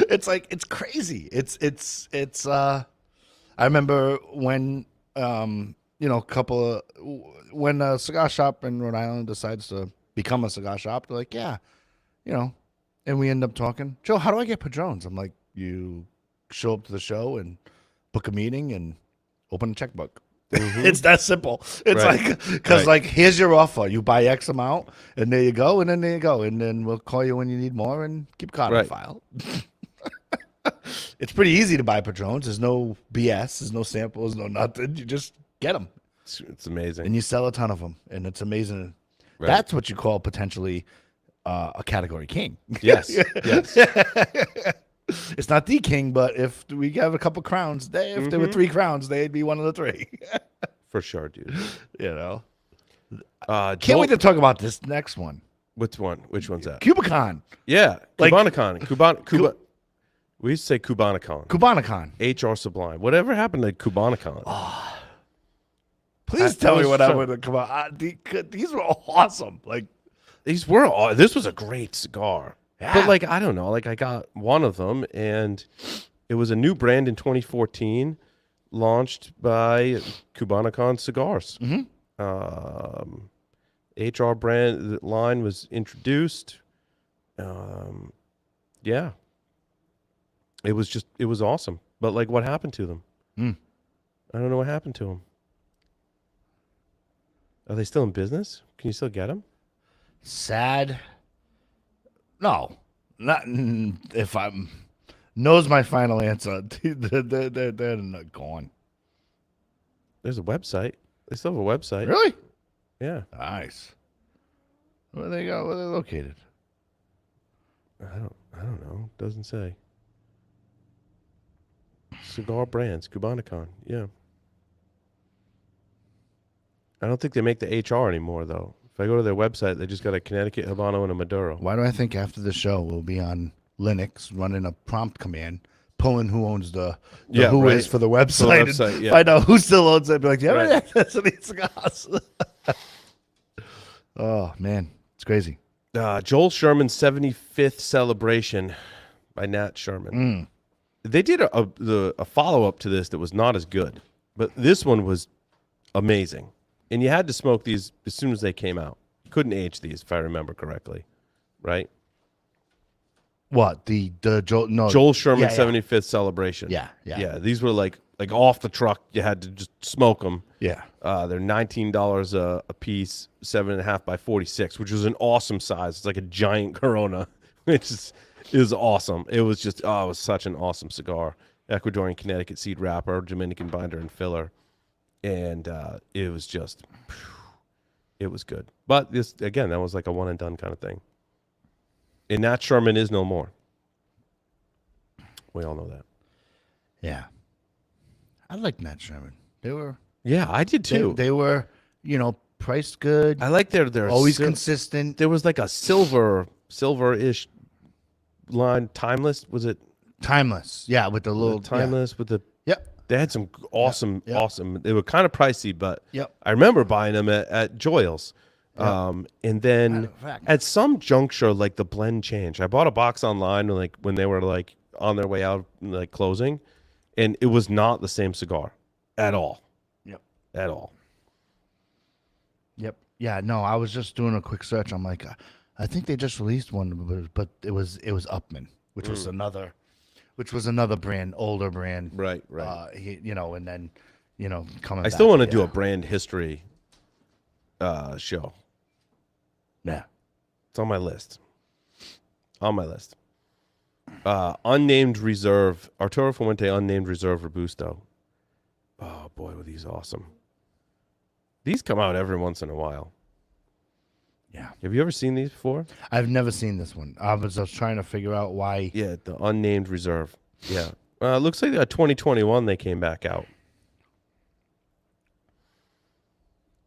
It's like, it's crazy. It's I remember when when a cigar shop in Rhode Island decides to become a cigar shop, they're like, and we end up talking, Joe, how do I get Padrones? I'm like, you show up to the show and book a meeting and open a checkbook. It's that simple. It's like, because like, here's your offer. You buy X amount, and there you go, and then there you go. And then we'll call you when you need more and keep card on file. It's pretty easy to buy Padrones. There's no BS. There's no samples, no nothing. You just get them. It's amazing. And you sell a ton of them, and it's amazing. Right. That's what you call potentially a category king. Yes. Yes. It's not the king, but if we have a couple crowns, if there were 3 crowns, they'd be one of the 3. For sure, dude. Can't Joel, wait to talk about this next one. Which one? Which one's that? Cubicon. Yeah. Like- Cubanicon. We used to say Cubanicon. Cubanicon. HR Sublime. Whatever happened to Cubanicon? Please tell me what happened to Cubanicon. These were awesome. Like, This was a great cigar. Yeah. But like, I don't know, like I got one of them and it was a new brand in 2014 launched by Cubanicon Cigars. HR brand line was introduced. Yeah. It was awesome. But like, what happened to them? I don't know what happened to them. Are they still in business? Can you still get them? sad. No, not if I'm. Knows my final answer. They're not gone. There's a website. They still have a website. Really? Yeah. Nice. Where they go? Where they located? I don't know. Doesn't say. Cigar brands, Cubanicon. Yeah. I don't think they make the HR anymore though. If I go to their website, they just got a Connecticut Habano and a Maduro. Why do I think after the show we'll be on Linux running a prompt command, pulling who owns the who is for the website, and find out who still owns it. Be like, yeah, right. That's what these cigars. Oh man, it's crazy. Joel Sherman's 75th celebration by Nat Sherman. They did a follow up to this that was not as good, but this one was amazing. And you had to smoke these as soon as they came out. You couldn't age these, if I remember correctly, right? What the Joel Sherman 75th celebration. Yeah. These were like off the truck. You had to just smoke them. Yeah. They're $19 a piece, 7.5 by 46, which was an awesome size. It's like a giant Corona, which is awesome. It was just it was such an awesome cigar. Ecuadorian Connecticut seed wrapper, Dominican binder and filler. And it was just, it was good. But this, again, that was like a one and done kind of thing. And Nat Sherman is no more. We all know that. Yeah. I like Nat Sherman. They were. Yeah, I did too. They were, priced good. I like their always consistent. There was like a silver-ish line. Timeless, was it? Timeless. Yeah, with the little. Timeless with the. Yep. They had some awesome. They were kind of pricey, but yep. I remember buying them at Joyle's. Yep. And then at some juncture, like the blend changed. I bought a box online, like when they were like on their way out, like closing, and it was not the same cigar at all. Yep. At all. Yep. Yeah. No, I was just doing a quick search. I'm like, I think they just released one, but it was Upman, which was another. Which was another brand, older brand. Right. And then, coming I still want to do a brand history show. Yeah. It's on my list. Unnamed Reserve, Arturo Fuente Unnamed Reserve Robusto. Oh boy, were these awesome. These come out every once in a while. Yeah. Have you ever seen these before? I've never seen this one. I was trying to figure out why. Yeah, the Unnamed Reserve. Yeah. Looks like 2021 they came back out.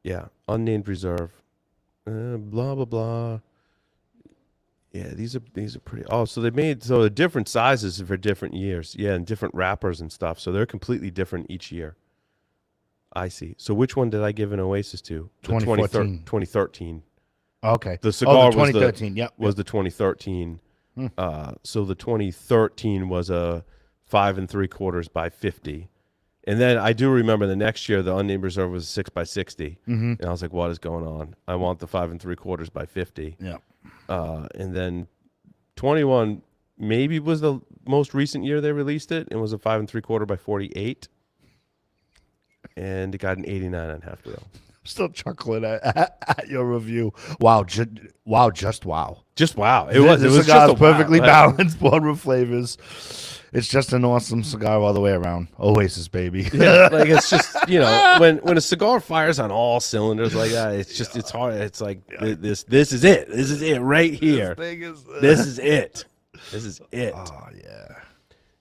Yeah, Unnamed Reserve. Blah blah blah. Yeah, these are pretty. Oh, so they made different sizes for different years. Yeah, and different wrappers and stuff. So they're completely different each year. I see. So which one did I give an Oasis to? 2014. 2013. Okay. The cigar the 2013. was the 2013. So the 2013 was a 5 3/4 by 50. And then I do remember the next year, the Unnamed Reserve was a 6 by 60. And I was like, what is going on? I want the 5 3/4 by 50. Yeah. And then 21 maybe was the most recent year they released it, and was a 5 3/4 by 48. And it got an 89.5 wheel. Still chuckling at your review. Wow. Wow. Just wow. Just wow. It was cigar just is perfectly balanced, boardroom flavors. It's just an awesome cigar all the way around. Oasis, baby. Yeah, like it's just, when a cigar fires on all cylinders like that, it's just it's hard. It's like this is it. This is it right here. This is it. This is it. Oh yeah.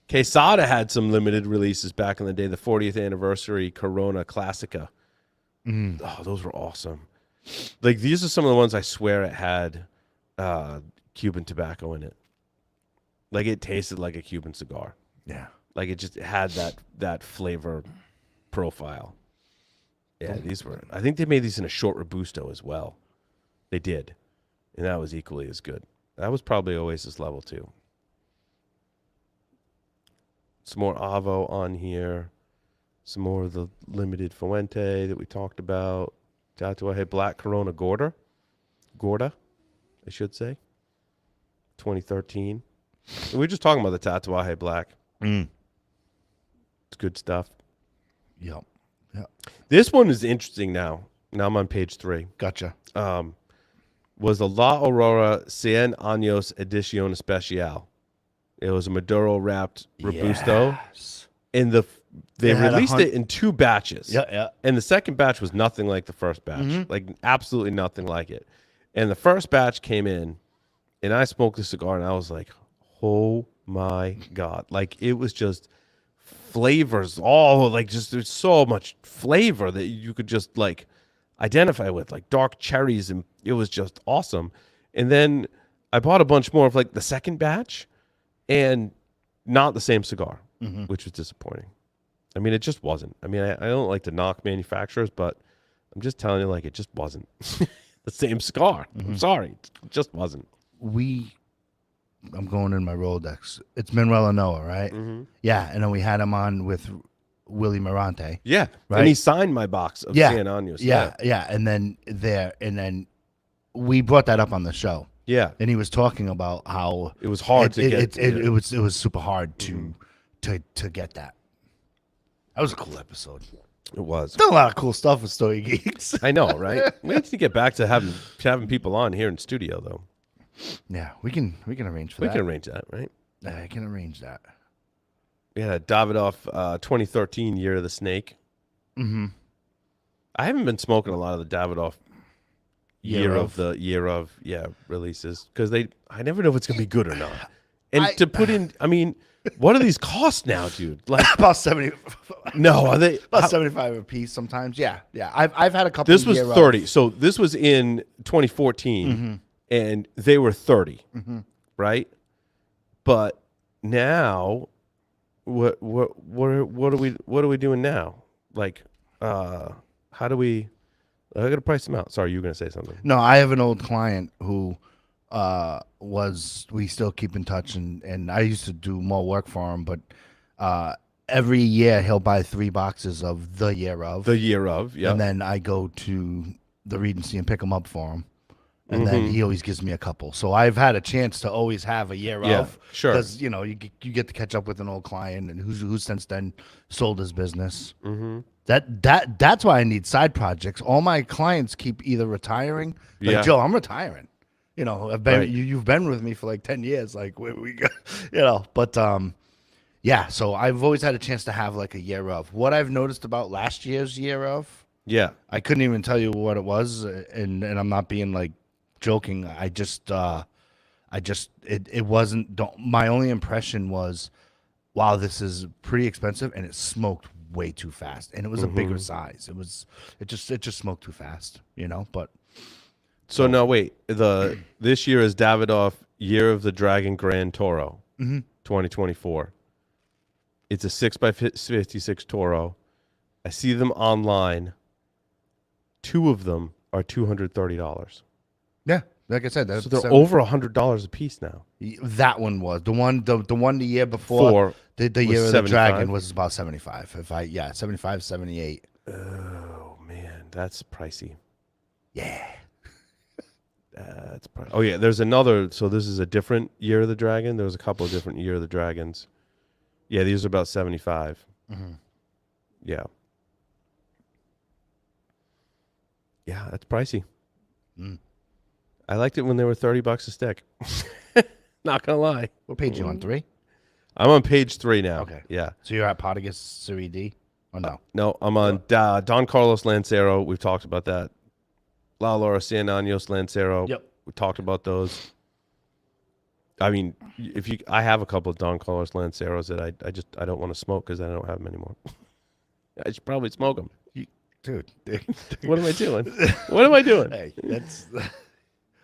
Quesada had some limited releases back in the day. The 40th anniversary Corona Classica. Oh, those were awesome. Like these are some of the ones I swear it had Cuban tobacco in it. Like it tasted like a Cuban cigar. Yeah. Like it just had that flavor profile. Yeah, these were. I think they made these in a short Robusto as well. They did, and that was equally as good. That was probably Oasis level too. Some more Avo on here. Some more of the limited Fuente that we talked about. Tatuaje Black Corona Gorda, I should say. 2013. We were just talking about the Tatuaje Black. It's good stuff. Yep. This one is interesting now. Now I'm on page 3. Gotcha. Was the La Aurora 100 Años Edición Especial. It was a Maduro wrapped Robusto. Yes. And they released it in 2 batches. Yeah. And the second batch was nothing like the first batch. Like absolutely nothing like it. And the first batch came in, and I smoked the cigar, and I was like, oh my God. Like it was just flavors, there's so much flavor that you could just like identify with, like dark cherries, and it was just awesome. And then I bought a bunch more of like the second batch, and not the same cigar, which was disappointing. I mean, it just wasn't. I mean, I don't like to knock manufacturers, but I'm just telling you, like, it just wasn't the same cigar. I'm sorry. It just wasn't. I'm going in my Rolodex. It's Manuel Anoa, right? Yeah, and then we had him on with Willie Morante. Yeah, right? And he signed my box of San Años. Yeah, and then we brought that up on the show. Yeah, and he was talking about how it was hard to get. It was super hard to get that. That was a cool episode. It was. Done a lot of cool stuff with Stogie Geeks. I know, right? We need to get back to having people on here in studio, though. Yeah, we can arrange for that. We can arrange that, right? Yeah, I can arrange that. Yeah, Davidoff 2013 Year of the Snake. I haven't been smoking a lot of the Davidoff year of releases, because I never know if it's gonna be good or not. And to put in, I mean, what do these cost now, dude? Like about 70. No, are they about 75 a piece sometimes? Yeah. I've had a couple. This was 30. So this was in 2014, and they were 30, right? But now, what are we doing now? Like, how do we? I gotta price them out. Sorry, you were gonna say something. No, I have an old client who we still keep in touch, and I used to do more work for him, but every year he'll buy 3 boxes of the year of. The year of, yeah. And then I go to the Regency and pick them up for him. And then he always gives me a couple. So I've had a chance to always have a year of. Sure. Because, you get to catch up with an old client and who since then sold his business. That's why I need side projects. All my clients keep either retiring. Like, Joe, I'm retiring. I've been Right. you've been with me for like 10 years. Like we got, but yeah. So I've always had a chance to have like a year of. What I've noticed about last year's year of, Yeah. I couldn't even tell you what it was, and I'm not being like joking. It wasn't. My only impression was, wow, this is pretty expensive, and it smoked way too fast, and it was a bigger size. It just smoked too fast, But So no, wait. This year is Davidoff Year of the Dragon Grand Toro, 2024. It's a 6x56 Toro. I see them online. 2 of them are $230. yeah, like I said, So they're over $100 a piece now. That one was the one. The one the year before the year of the 75? dragon was about 75. 75, 78. Oh man, that's pricey. Yeah. That's pricey. Oh yeah, there's another. So this is a different Year of the Dragon. There's a couple of different Year of the Dragons. Yeah, these are about 75. Yeah. Yeah, that's pricey. I liked it when they were $30 a stick. Not gonna lie. What page you on? 3? I'm on page 3 now. Okay. Yeah. So you're at Potagus Serie D? Or no? No, I'm on Don Carlos Lancero. We've talked about that. La Laura San Años Lancero. Yep. We talked about those. I mean, I have a couple of Don Carlos Lanceros that I don't want to smoke because I don't have them anymore. I should probably smoke them. Dude. What am I doing? What am I doing? Hey, that's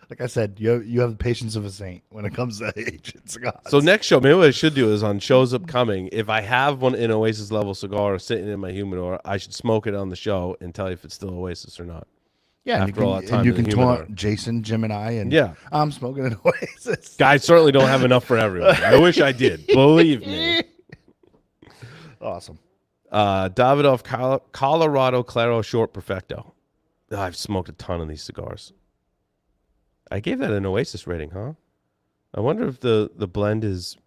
like I said, you have the patience of a saint when it comes to aged cigars. So next show, maybe what I should do is on shows upcoming, if I have an Oasis level cigar sitting in my humidor, I should smoke it on the show and tell you if it's still Oasis or not. yeah, after all that time you in the can humidor. taunt Jason, Jim, and I, and Yeah. I'm smoking an Oasis. I certainly don't have enough for everyone. I wish I did. Believe me. Awesome. Davidoff Colorado Claro Short Perfecto. Oh, I've smoked a ton of these cigars. I gave that an Oasis rating, huh? I wonder if the blend is.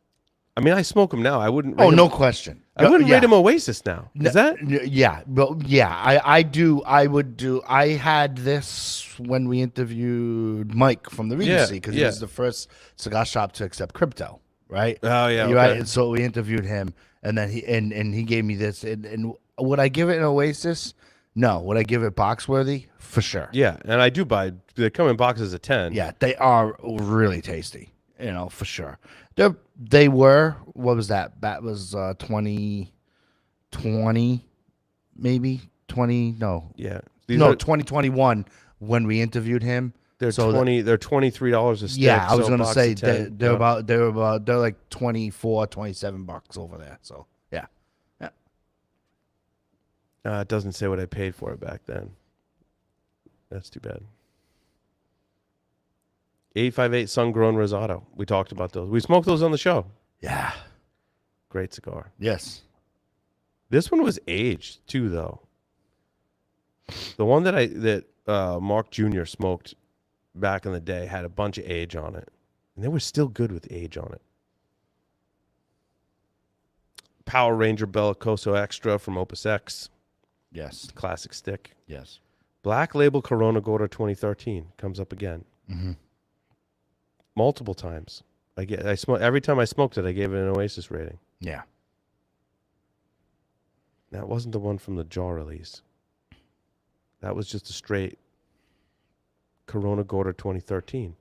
I mean, I smoke them now. I wouldn't. Rate No them, question. I wouldn't Yeah. rate them Oasis now. Is that? Yeah, well, yeah, I do. I would do. I had this when we interviewed Mike from the Regency because he was the first cigar shop to accept crypto, right? Oh yeah, You're right. okay. And so we interviewed him, and then he gave me this. And would I give it an Oasis? No. Would I give it Boxworthy? For sure. Yeah, and I do buy. They come in boxes of 10. Yeah, they are really tasty. For sure. They were. What was that? That was 2020, maybe 20. No, Yeah. 2021 when we interviewed him. They're So 20. They're $23 a stick. Yeah, I was so gonna box say of 10. they're Yeah. they're like 24, 27 bucks over there. So yeah. It doesn't say what I paid for it back then. That's too bad. 858 Sun-Grown Rosado. We talked about those. We smoked those on the show. Yeah. Great cigar. Yes. This one was aged too, though. The one that Mark Jr. smoked back in the day had a bunch of age on it, and they were still good with age on it. Power Ranger Bellicoso Extra from Opus X. Yes. Classic stick. Yes. Black Label Corona Gorda 2013 comes up again. Multiple times. Every time I smoked it, I gave it an Oasis rating. Yeah. That wasn't the one from the jaw release. That was just a straight Corona Gorda 2013.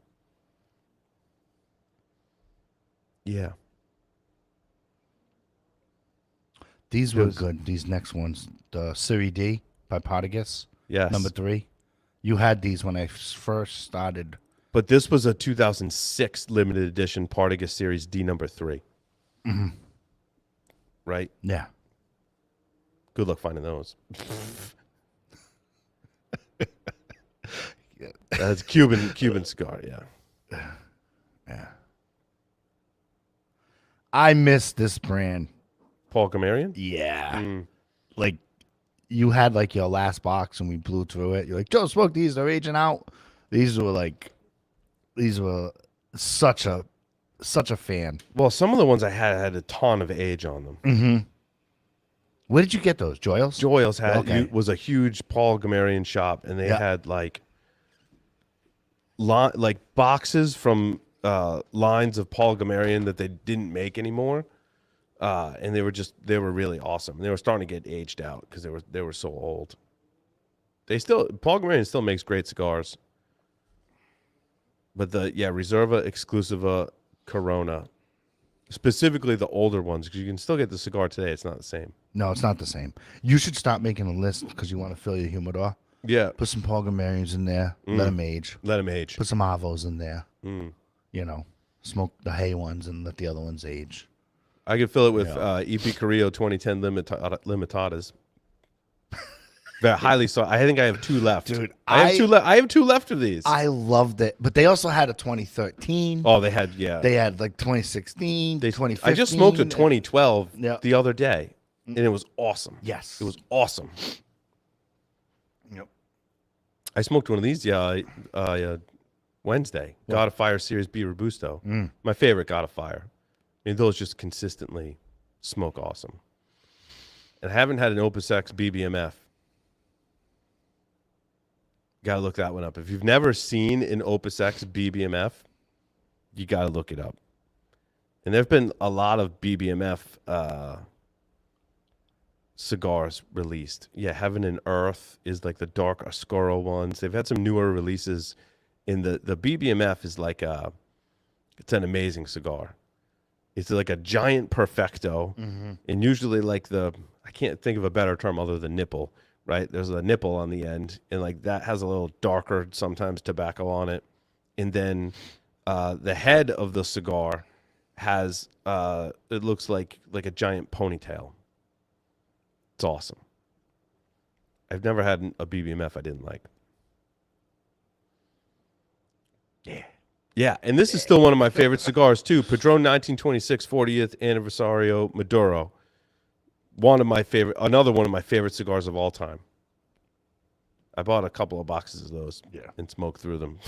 Yeah. These were good. These next ones, the Serie D by Potagus, Yes. number 3. You had these when I first started. But this was a 2006 limited edition Partagas Series D number 3. Right? Yeah. Good luck finding those. That's Cuban cigar, yeah. Yeah. I miss this brand. Paul Gamarian? Yeah. Like you had like your last box and we blew through it. You're like, Joe, smoke these. They're aging out. These were such a fan. Well, some of the ones I had a ton of age on them. Where did you get those? Joyles? Joyles Okay. was a huge Paul Gamarian shop, and they Yeah. had like like boxes from lines of Paul Gamarian that they didn't make anymore, and they were really awesome. They were starting to get aged out because they were so old. Paul Gamarian still makes great cigars, but Reserva, Exclusiva, Corona, specifically the older ones, because you can still get the cigar today. It's not the same. No, it's not the same. You should stop making a list because you want to fill your humidor. Yeah, Put some Paul Gamarians in there. Let them age. let them age. Put some Avos in there. You know, smoke the hay ones and let the other ones age. I could fill it with EP Carrillo 2010 Limitadas. They're highly sought. I think I have 2 left. Dude, I have 2 left of these. I loved it. But they also had a 2013. Oh, they had like 2016, 2015. I just smoked a 2012 Yeah. the other day, and it was awesome. Yes. It was awesome. Yep. I smoked one of these Wednesday. God of Fire Series B Robusto. My favorite God of Fire. I mean, those just consistently smoke awesome. And I haven't had an Opus X BBMF. Got to look that one up. If you've never seen an Opus X BBMF, you got to look it up. And there have been a lot of BBMF cigars released. Yeah, Heaven and Earth is like the dark Oscuro ones. They've had some newer releases. In the BBMF is like it's an amazing cigar. It's like a giant perfecto, and usually like I can't think of a better term other than nipple. Right, there's a nipple on the end, and like that has a little darker, sometimes tobacco on it, and then the head of the cigar has it looks like a giant ponytail. It's awesome. I've never had a BBMF I didn't like. Yeah, and this is still one of my favorite cigars too. Padron 1926 40th Anniversario Maduro. Another one of my favorite cigars of all time. I bought a couple of boxes of those and smoked through them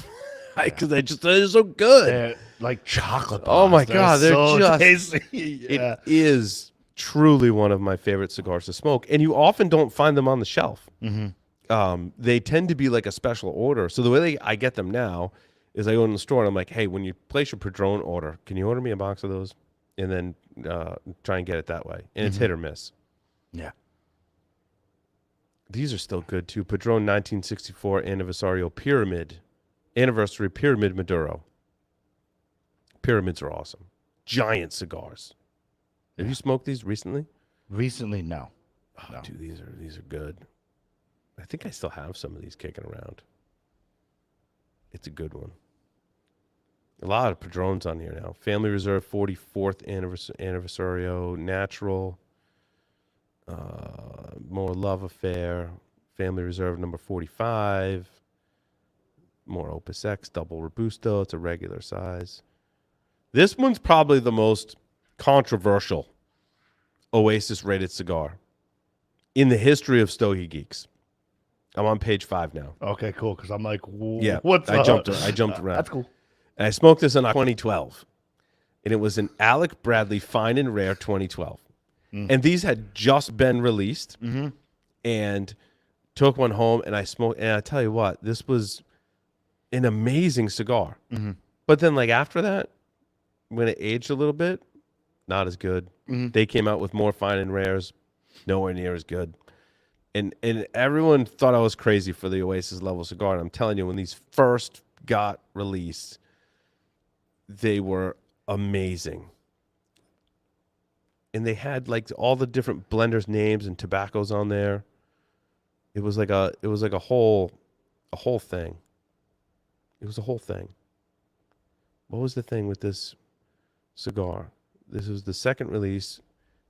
because they're so good. They're like chocolate bars. Oh my God, they're so just tasty. It is truly one of my favorite cigars to smoke, and you often don't find them on the shelf. They tend to be like a special order. So the way I get them now is I go in the store and I'm like, hey, when you place your Padron order, can you order me a box of those? And then try and get it that way. And it's hit or miss. Yeah. These are still good too. Padron 1964 Anniversario Anniversary Pyramid Maduro. Pyramids are awesome. Giant cigars. Have you smoked these recently? Recently, no. Oh, No. dude, these are good. I think I still have some of these kicking around. It's a good one. A lot of Padrones on here now. Family Reserve 44th Anniversario Natural. More Love Affair. Family Reserve number 45. More Opus X Double Robusto. It's a regular size. This one's probably the most controversial Oasis rated cigar in the history of Stogie Geeks. I'm on page 5 now. Okay, cool. Because I'm like, Yeah, what's I up? jumped around. That's cool. And I smoked this in 2012. And it was an Alec Bradley Fine and Rare 2012. And these had just been released. And took one home and I smoked. And I tell you what, this was an amazing cigar. But then like after that, when it aged a little bit, not as good. They came out with more Fine and Rares, nowhere near as good. And everyone thought I was crazy for the Oasis level cigar. And I'm telling you, when these first got released, they were amazing. And they had like all the different blenders' names and tobaccos on there. It was like a whole thing. It was a whole thing. What was the thing with this cigar? This was the second release.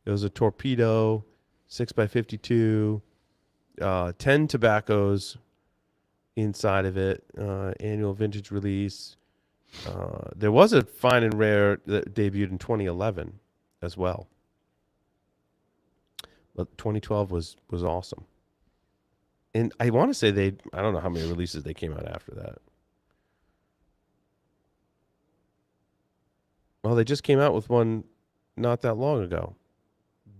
It was a Torpedo, 6x52, 10 tobaccos inside of it, annual vintage release. There was a Fine and Rare that debuted in 2011 as well. But 2012 was awesome. And I want to say I don't know how many releases they came out after that. Well, they just came out with one not that long ago.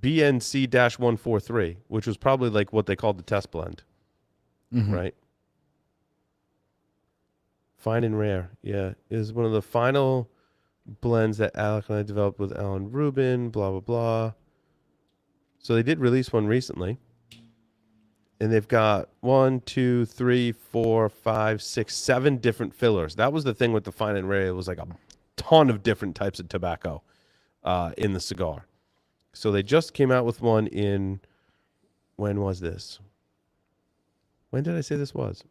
BNC-143, which was probably like what they called the test blend. Right? Fine and rare. Yeah, it is one of the final blends that Alec and I developed with Alan Rubin. Blah blah blah. So they did release one recently, and they've got 1, 2, 3, 4, 5, 6, 7 different fillers. That was the thing with the fine and rare. It was like a ton of different types of tobacco in the cigar. So they just came out with one in. When was this? When did I say this was?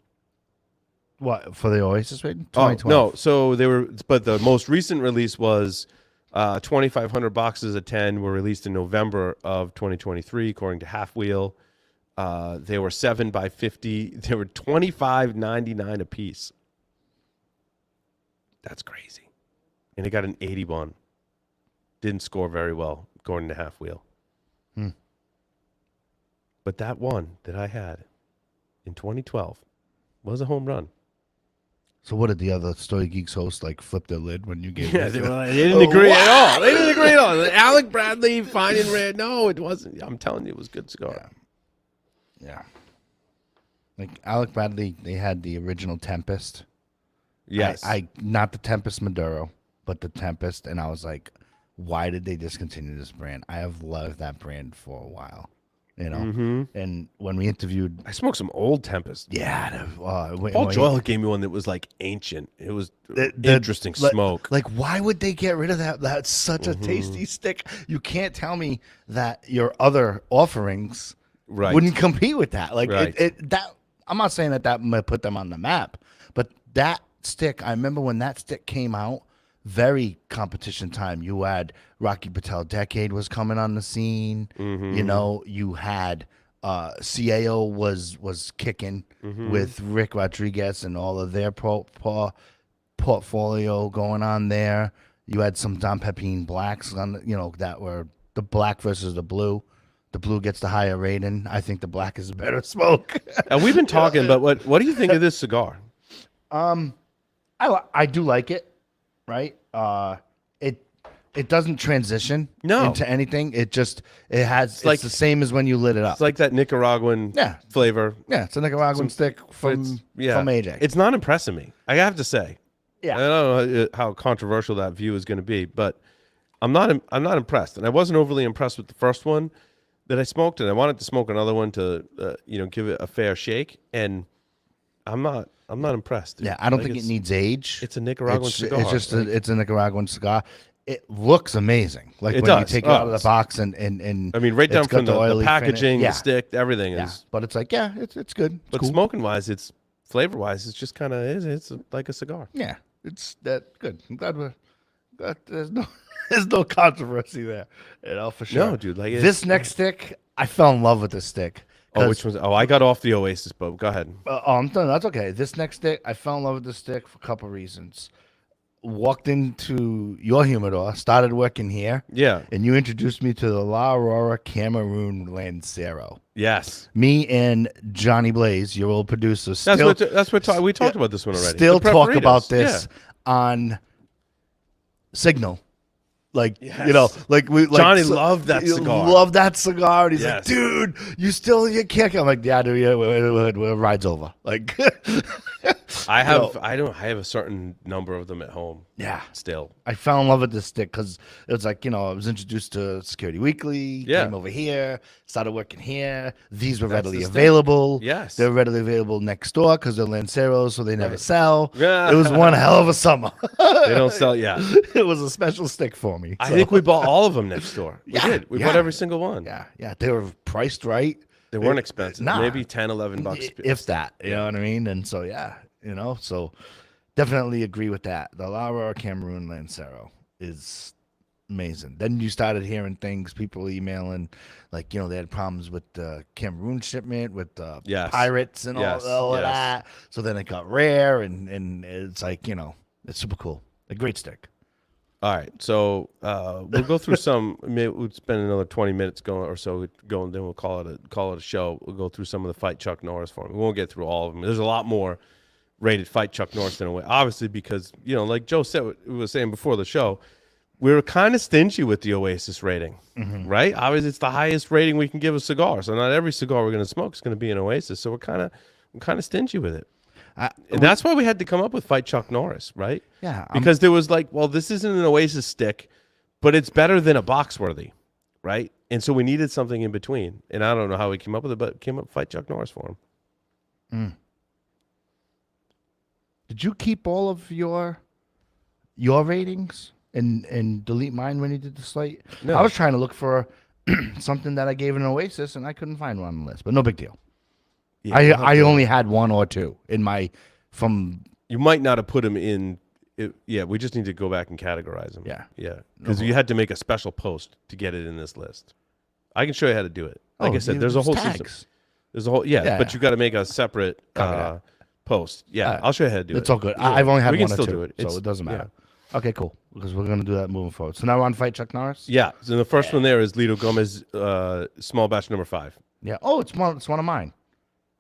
What, for the Oasis rating? Oh, 2012. no. So they were, but the most recent release was 2,500 boxes of 10 were released in November of 2023, according to Half Wheel. They were 7 by 50. They were $25.99 a piece. That's crazy. And it got an 81. Didn't score very well, according to Half Wheel. But that one that I had in 2012 was a home run. So what did the other Stogie Geeks hosts like flip their lid when you gave Yeah, it? they didn't agree at all. They didn't agree at all. Alec Bradley, fine and rare. No, it wasn't. I'm telling you, it was a good cigar. Yeah. Like Alec Bradley, they had the original Tempest. Yes. I not the Tempest Maduro, but the Tempest, and I was like, why did they discontinue this brand? I have loved that brand for a while. You know, and when we interviewed, I smoked some old Tempest. yeah, Paul Joel gave me one that was like ancient. It was interesting smoke. Like, why would they get rid of that? That's such a tasty stick. You can't tell me that your other offerings wouldn't compete with that. Like that. I'm not saying that might put them on the map, but that stick. I remember when that stick came out. Very competition time. You had Rocky Patel Decade was coming on the scene. You know, you had CAO was kicking with Rick Rodriguez and all of their portfolio going on there. You had some Dom Pepin blacks on, that were the black versus the blue. The blue gets the higher rating. I think the black is a better smoke. And we've been talking, but what do you think of this cigar? I do like it. Right? It doesn't transition into anything. It's the same as when you lit it up. It's like that Nicaraguan flavor. Yeah, it's a Nicaraguan stick from AJ. It's not impressing me, I have to say. Yeah. I don't know how controversial that view is going to be, but I'm not impressed. And I wasn't overly impressed with the first one that I smoked, and I wanted to smoke another one to give it a fair shake, and I'm not impressed. Yeah, I don't think it needs age. It's a Nicaraguan cigar. It's just it's a Nicaraguan cigar. It looks amazing. Like when you take it out of the box and I mean, right down from the packaging, the stick, everything is. But it's like, it's good. It's but cool. smoking wise, it's flavor wise, it's just kind of it's like a cigar. Yeah, it's that good. I'm glad there's no controversy there. For sure. No, dude. Like this next stick, I fell in love with this stick. Oh, which one's? Oh, I got off the Oasis, but go ahead. I'm done. That's okay. This next stick, I fell in love with this stick for a couple reasons. Walked into your humidor, started working here. Yeah. And you introduced me to the La Aurora Cameroon Lancero. Yes. Me and Johnny Blaze, your old producer, we talked about this one already. Still talk about this on Signal. Like, Johnny loved that cigar. Loved that cigar. And he's like, dude, you can't. I'm like, yeah, dude, ride's over. Like, I have a certain number of them at home. Yeah. Still. I fell in love with this stick because it was like, I was introduced to Security Weekly, came over here, started working here. These were readily available. Yes. They're readily available next door because they're Lanceros, so they never sell. Yeah. It was one hell of a summer. They don't sell, It was a special stick for me. I think we bought all of them next door. We did. We bought every single one. Yeah. Yeah. They were priced right. They weren't expensive. Maybe $10, $11. If that. You know what I mean? And so, so definitely agree with that. The La Aurora Cameroon Lancero is amazing. Then you started hearing things, people emailing, like, they had problems with the Cameroon shipment, with the pirates and all of that. So then it got rare, and it's like, it's super cool. A great stick. All right, so we'll go through some. Maybe we'll spend another 20 minutes going or so going. Then we'll call it a show. We'll go through some of the Fight Chuck Norris for me. We won't get through all of them. There's a lot more rated Fight Chuck Norris in a way, obviously, because like Joe said, we were saying before the show, we were kind of stingy with the Oasis rating, right? Obviously, it's the highest rating we can give a cigar. So not every cigar we're going to smoke is going to be an Oasis. So we're kind of stingy with it. And that's why we had to come up with Fight Chuck Norris, right? Yeah, Because there was like, well, this isn't an Oasis stick, but it's better than a Boxworthy, right? And so we needed something in between. And I don't know how we came up with it, but came up with Fight Chuck Norris for him. Did you keep all of your ratings and delete mine when you did the slate? No. I was trying to look for something that I gave an Oasis, and I couldn't find one on the list. But no big deal. Yeah, I only had one or two in my You might not have put them in. We just need to go back and categorize them. Yeah. Because you had to make a special post to get it in this list. I can show you how to do it. Like I said, there's a whole system. There's a whole but you got to make a separate post. Yeah, I'll show you how to do it. It's all good. Yeah. I've only had we one can or still two, do it. so it doesn't matter. Okay, cool. Because we're gonna do that moving forward. So now we're on Fight Chuck Norris. Yeah. So the first one there is Lido Gomez, small batch number 5. Yeah. Oh, it's one of mine.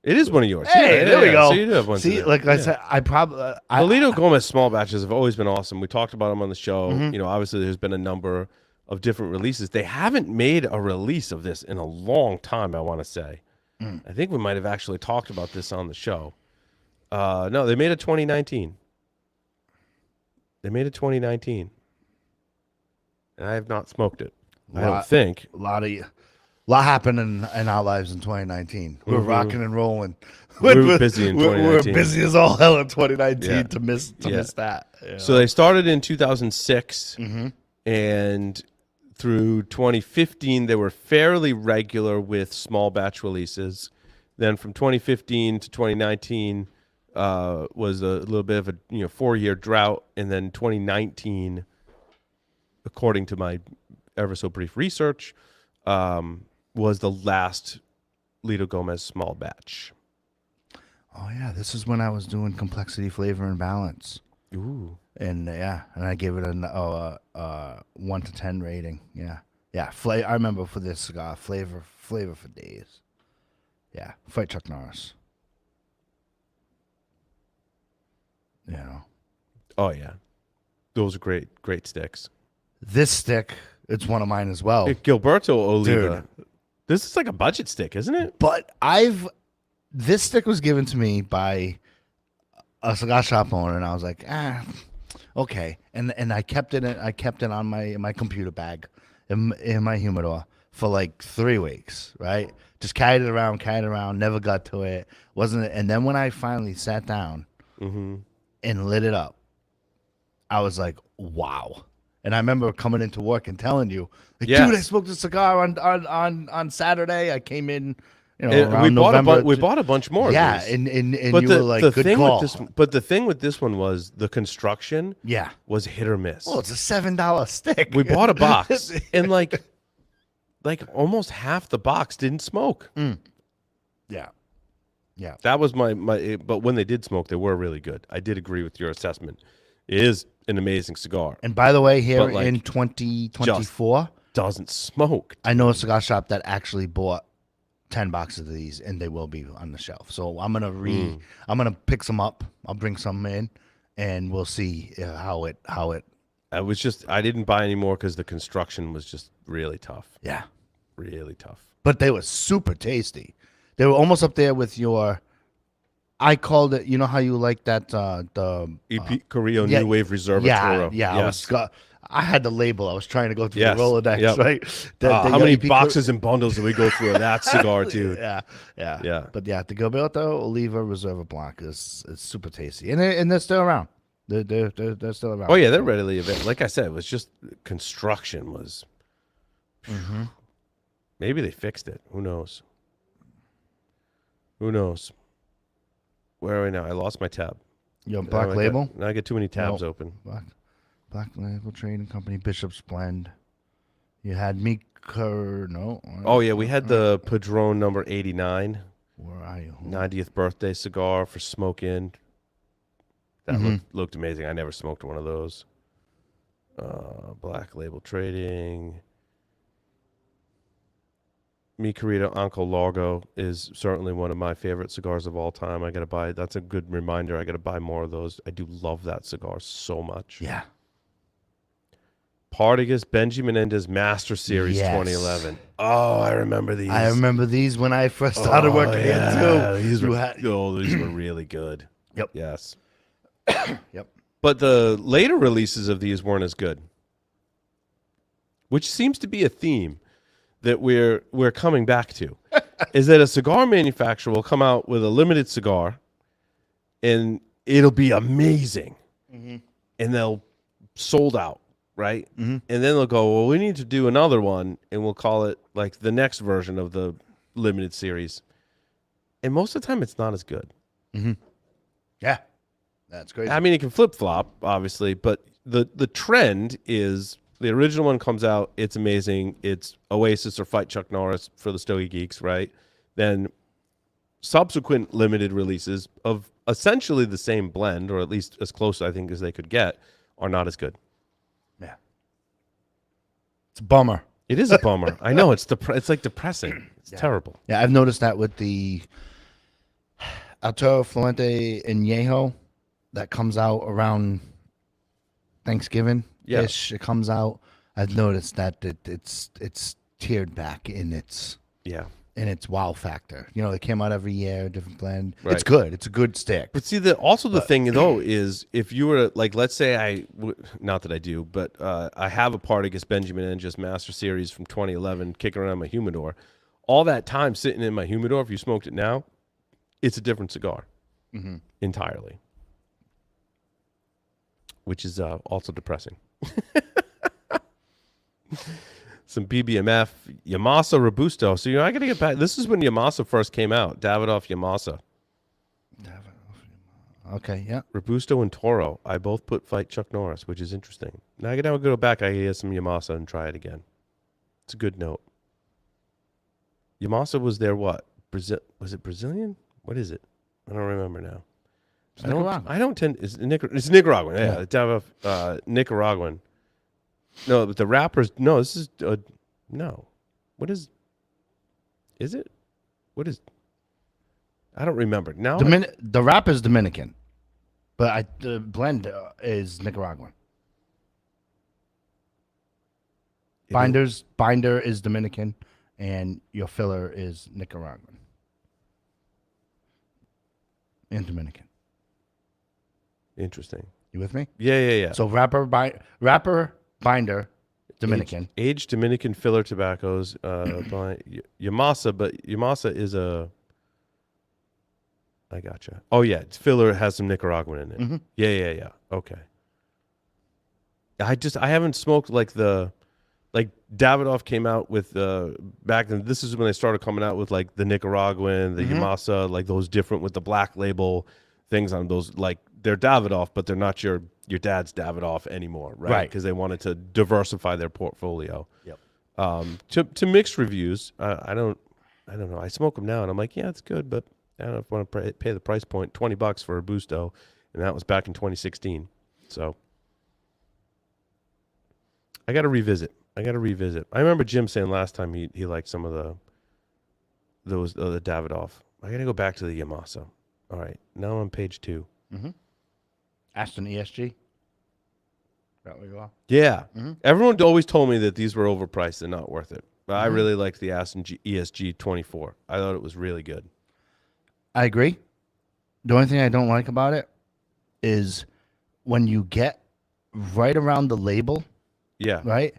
It is one of yours. Hey, there we go. So you do have one. See, like I said, I probably the Lido Gomez small batches have always been awesome. We talked about them on the show. Mm-hmm. You know, obviously there's been a number of different releases. They haven't made a release of this in a long time, I want to say. I think we might have actually talked about this on the show. No, they made it 2019. They made it 2019. And I have not smoked it. I don't think. A lot happened in our lives in 2019. We're rocking and rolling. We were busy in 2019. We're busy as all hell in 2019 Yeah. to miss that. Yeah. So they started in 2006, and through 2015, they were fairly regular with small batch releases. Then from 2015 to 2019 was a little bit of a 4-year drought, and then 2019, according to my ever so brief research, was the last Lido Gomez small batch. Oh yeah, this is when I was doing complexity, flavor, and balance. Ooh. And I gave it a 1 to 10 rating. Yeah. I remember for this cigar, flavor for days. Yeah, Fight Chuck Norris. You know. Oh yeah, those are great sticks. This stick, it's one of mine as well. Gilberto Oliva. Dude. This is like a budget stick, isn't it? But this stick was given to me by a cigar shop owner, and I was like, okay. And I kept it on my computer bag in my humidor for like 3 weeks, right? Just carried it around, never got to it. And then when I finally sat down and lit it up, I was like, wow. And I remember coming into work and telling you, like, dude, I smoked a cigar on Saturday. I came in, around November. We bought a bunch more. Yeah, of these. and you were like, good call. But the thing with this one was the construction. Yeah, was hit or miss. Well, it's a $7 stick. We bought a box, and like almost half the box didn't smoke. Yeah. That was my. But when they did smoke, they were really good. I did agree with your assessment. It is an amazing cigar. And by the way, here in 2024, doesn't smoke. I know a cigar shop that actually bought 10 boxes of these, and they will be on the shelf. So I'm gonna pick some up. I'll bring some in, and we'll see how it. I didn't buy any more because the construction was just really tough. Yeah, really tough. But they were super tasty. They were almost up there with your. I called it. You know how you like that the EP Carrillo New Wave Reserva Toro. Yeah. Yes. I had the label. I was trying to go through the Rolodex, right? How many boxes and bundles did we go through of that cigar, too? Yeah. But yeah, the Gilberto Oliva Reserva Blanc is super tasty, and they're still around. They're still around. Oh yeah, they're readily available. Like I said, it was just construction was. Maybe they fixed it. Who knows? Where are we now? I lost my tab. You have Black Label? Now I get too many tabs open. Black Label Trading Company, Bishop's Blend. You had no. Oh, yeah. We had the Padron number 89. Where are you? 90th birthday cigar for Smoke In. That looked amazing. I never smoked one of those. Black Label Trading. Mi Querido Uncle Largo is certainly one of my favorite cigars of all time. I got to buy. That's a good reminder. I got to buy more of those. I do love that cigar so much. Yeah. Partagas Benji Menendez Master Series 2011. Oh, I remember these. I remember these when I first started working here too. These were really good. Yep. Yes. Yep. But the later releases of these weren't as good, which seems to be a theme that we're coming back to. Is that a cigar manufacturer will come out with a limited cigar, and it'll be amazing, and they'll sold out, right? And then they'll go, well, we need to do another one, and we'll call it like the next version of the limited series. And most of the time, it's not as good. Yeah. That's crazy. I mean, it can flip flop, obviously, but the trend is the original one comes out, it's amazing. It's Oasis or Fight Chuck Norris for the Stogie Geeks, right? Then subsequent limited releases of essentially the same blend, or at least as close, I think, as they could get, are not as good. Yeah. It's a bummer. It is a bummer. I know it's like depressing. It's terrible. Yeah, I've noticed that with the Arturo Fuente Añejo that comes out around Thanksgiving. Ish. It comes out. I've noticed that it's tiered back in its wow factor. You know, it came out every year, different blend. Right. It's good. It's a good stick. But see, the thing though is if you were like, let's say not that I do, but I have a Partagas Benjamin Engis Master Series from 2011 kicking around my humidor. All that time sitting in my humidor, if you smoked it now, it's a different cigar entirely, which is also depressing. Some BBMF, Yamasa Robusto. So, I got to get back. This is when Yamasa first came out. Davidoff Yamasa. Okay, yeah. Robusto and Toro. I both put Fight Chuck Norris, which is interesting. Now I got to go back. I get some Yamasa and try it again. It's a good note. Yamasa was there, what? Was it Brazilian? What is it? I don't remember now. I don't tend. It's Nicaraguan. Yeah. Davidoff, Nicaraguan. No, but the rappers. No, this is no. What is? Is it? What is? I don't remember now. The rap is Dominican, but the blend is Nicaraguan. Binder is Dominican, and your filler is Nicaraguan and Dominican. Interesting. You with me? Yeah. So rapper, binder, Dominican. Aged Dominican filler tobaccos. Yamasa, but Yamasa is a. I gotcha. Oh yeah, it's filler has some Nicaraguan in it. Yeah. Okay. I haven't smoked like Davidoff came out with back then. This is when they started coming out with like the Nicaraguan, the Yamasa, like those different with the black label things on those. Like they're Davidoff, but they're not your dad's Davidoff anymore, right? Because they wanted to diversify their portfolio. Yep. To mixed reviews, I don't know. I smoke them now, and I'm like, yeah, it's good, but I don't know if I want to pay the price point, $20 for a Busto, and that was back in 2016. So I got to revisit. I remember Jim saying last time he liked some of the Davidoff. I got to go back to the Yamasa. All right, now I'm on page 2. Aston ESG. That where you are? Yeah. Everyone always told me that these were overpriced and not worth it. But I really liked the Aston ESG 24. I thought it was really good. I agree. The only thing I don't like about it is when you get right around the label, right,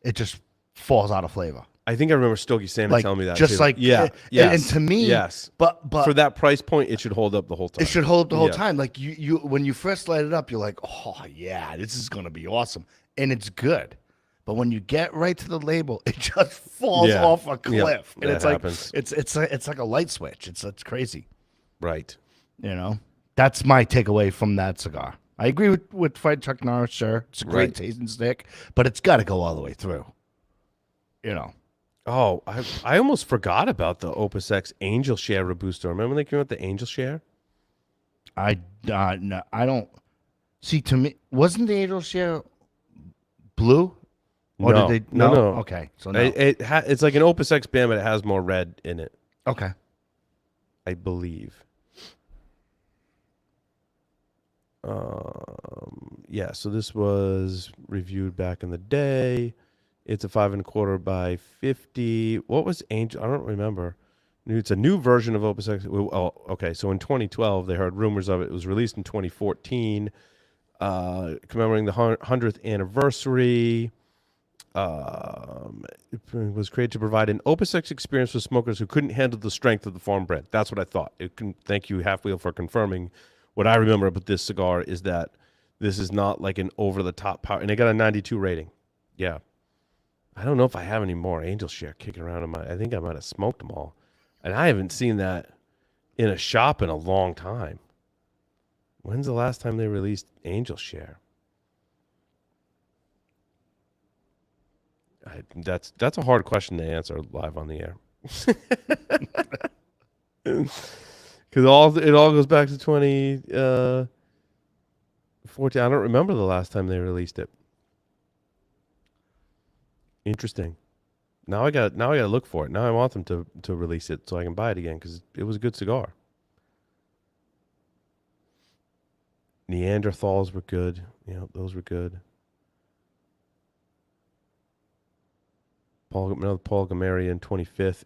it just falls out of flavor. I think I remember Stogie Santa telling me that. Just too. And to me, but for that price point, it should hold up the whole time. It should hold up the whole time. Like you when you first light it up, you're like, oh yeah, this is gonna be awesome, and it's good. But when you get right to the label, it just falls off a cliff, and it's like a light switch. It's crazy, right? You know, that's my takeaway from that cigar. I agree with Fight Chuck Norris. Sure, it's a great tasting stick, but it's got to go all the way through. You know. Oh, I almost forgot about the Opus X Angel Share Robusto. Remember when they came out with the Angel Share? No, I don't see. To me, wasn't the Angel Share blue? Or no, did they, no. Okay, so no. It's like an Opus X band, but it has more red in it. Okay, I believe. So this was reviewed back in the day. It's a 5 1/4 by 50. What was Angel? I don't remember. It's a new version of Opus X. Oh, okay. So in 2012, they heard rumors of it. It was released in 2014, commemorating the 100th anniversary. It was created to provide an Opus X experience for smokers who couldn't handle the strength of the farm brand. That's what I thought. Thank you, Half Wheel, for confirming. What I remember about this cigar is that this is not like an over-the-top power. And it got a 92 rating. Yeah. I don't know if I have any more Angel Share kicking around in my. I think I might have smoked them all. And I haven't seen that in a shop in a long time. When's the last time they released Angel Share? That's a hard question to answer live on the air. Because it all goes back to 2014. I don't remember the last time they released it. Interesting. Now I got to look for it. Now I want them to release it so I can buy it again because it was a good cigar. Neanderthals were good. Yeah, those were good. Another Paul Gamarian 25th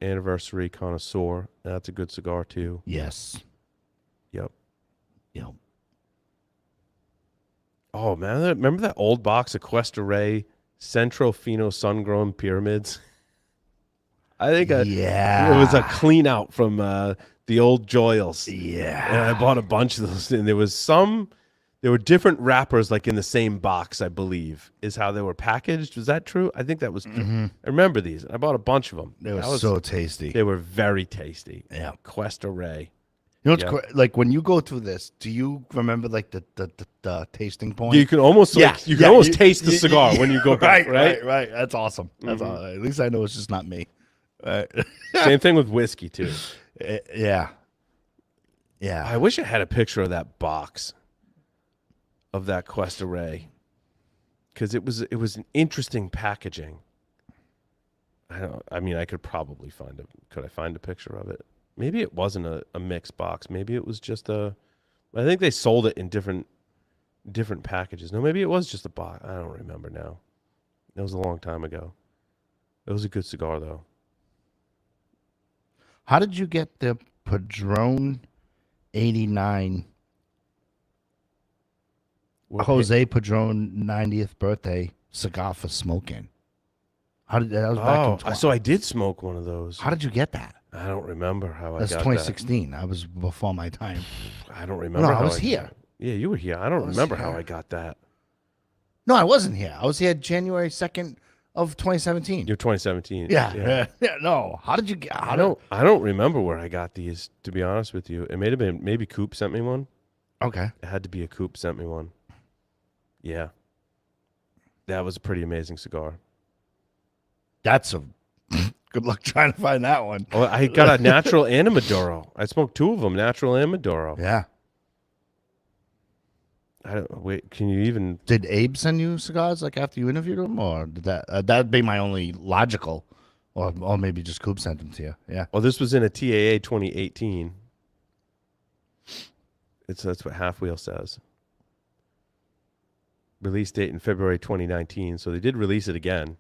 anniversary connoisseur. That's a good cigar too. Yes. Yep. Yep. Oh man, remember that old box of Cuesta Rey Centro Fino sun-grown pyramids? I think it was a clean out from the old Joyles. Yeah. And I bought a bunch of those, and there were different wrappers like in the same box, I believe, is how they were packaged. Was that true? I think that was true. Mm-hmm. I remember these. I bought a bunch of them. They were so tasty. They were very tasty. Yeah. Cuesta Rey. You know what's like when you go through this, do you remember like the tasting point? You can almost taste the cigar when you go back, right? Right. That's awesome. That's at least I know it's just not me. Right. Same thing with whiskey too. Yeah. I wish I had a picture of that box of that Cuesta Rey because it was an interesting packaging. I could probably find Could I find a picture of it? Maybe it wasn't a mixed box. Maybe it was just I think they sold it in different packages. No, maybe it was just a box. I don't remember now. That was a long time ago. It was a good cigar though. How did you get the Padron 89 Jose Padron 90th birthday cigar for smoking? That was back in so I did smoke one of those. How did you get that? I don't remember how That's I got 2016. That was before my time. I don't remember. No, I was here. Yeah, you were here. I don't remember how I got that. No, I wasn't here. I was here January 2nd of 2017. You're 2017. Yeah. No. How did you get? I don't remember where I got these. To be honest with you, it may have been maybe Coop sent me one. Okay. It had to be a Coop sent me one. Yeah. That was a pretty amazing cigar. That's a good luck trying to find that one. Oh, I got a natural and a Maduro. I smoked two of them, natural and Maduro. Yeah. Can you even? Did Abe send you cigars like after you interviewed him, or did that'd be my only logical, or maybe just Coop sent them to you? Yeah. Oh, this was in a TAA 2018. That's what Half Wheel says. Release date in February 2019. So they did release it again.